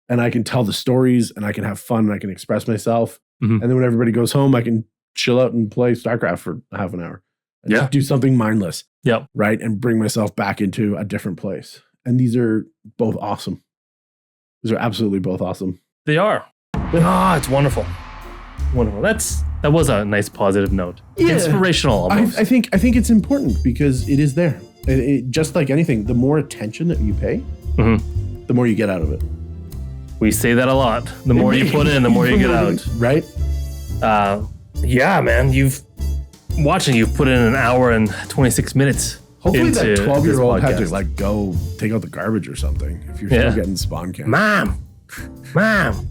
and I can tell the stories and I can have fun and I can express myself. And then when everybody goes home, I can chill out and play StarCraft for half an hour. And just do something mindless. Yep. Right. And bring myself back into a different place. And these are both awesome. These are absolutely both awesome. They are. It's wonderful. Wonderful. That was a nice positive note. Yeah. Inspirational almost. I think it's important because it is there. Just like anything, the more attention that you pay, the more you get out of it. We say that a lot. The more you put in, the more you get out. Right? Yeah, man. watching you put in an hour and 26 minutes. Hopefully that into 12-year-old this had to podcast. like go take out the garbage or something. If you're Yeah. still getting spawn cam. Mom,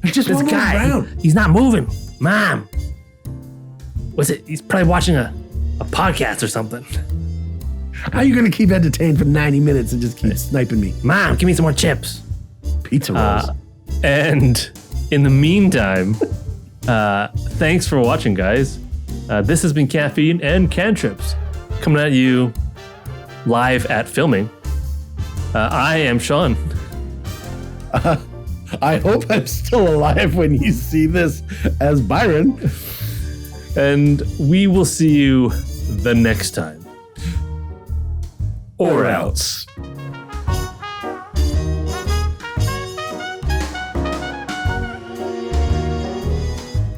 just this won't move guy, around. he's not moving. Mom, what's it? He's probably watching a podcast or something. How are you gonna keep entertained for 90 minutes and just keep sniping me? Mom, give me some more chips. Pizza rolls. And in the meantime, thanks for watching, guys. This has been Caffeine and Cantrips, coming at you live at filming. I am Sean. I hope I'm still alive when you see this as Byron. And we will see you the next time. Or else.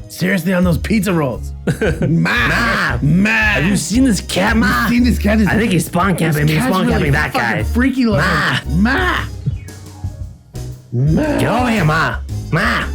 Seriously, on those pizza rolls. Ma! Have you seen this cat, Ma? Seen this cat? I think he's spawn camping me. He's spawn camping that guy. Freaky looking. Ma! Ma! Ma! Get over here, Ma. Ma!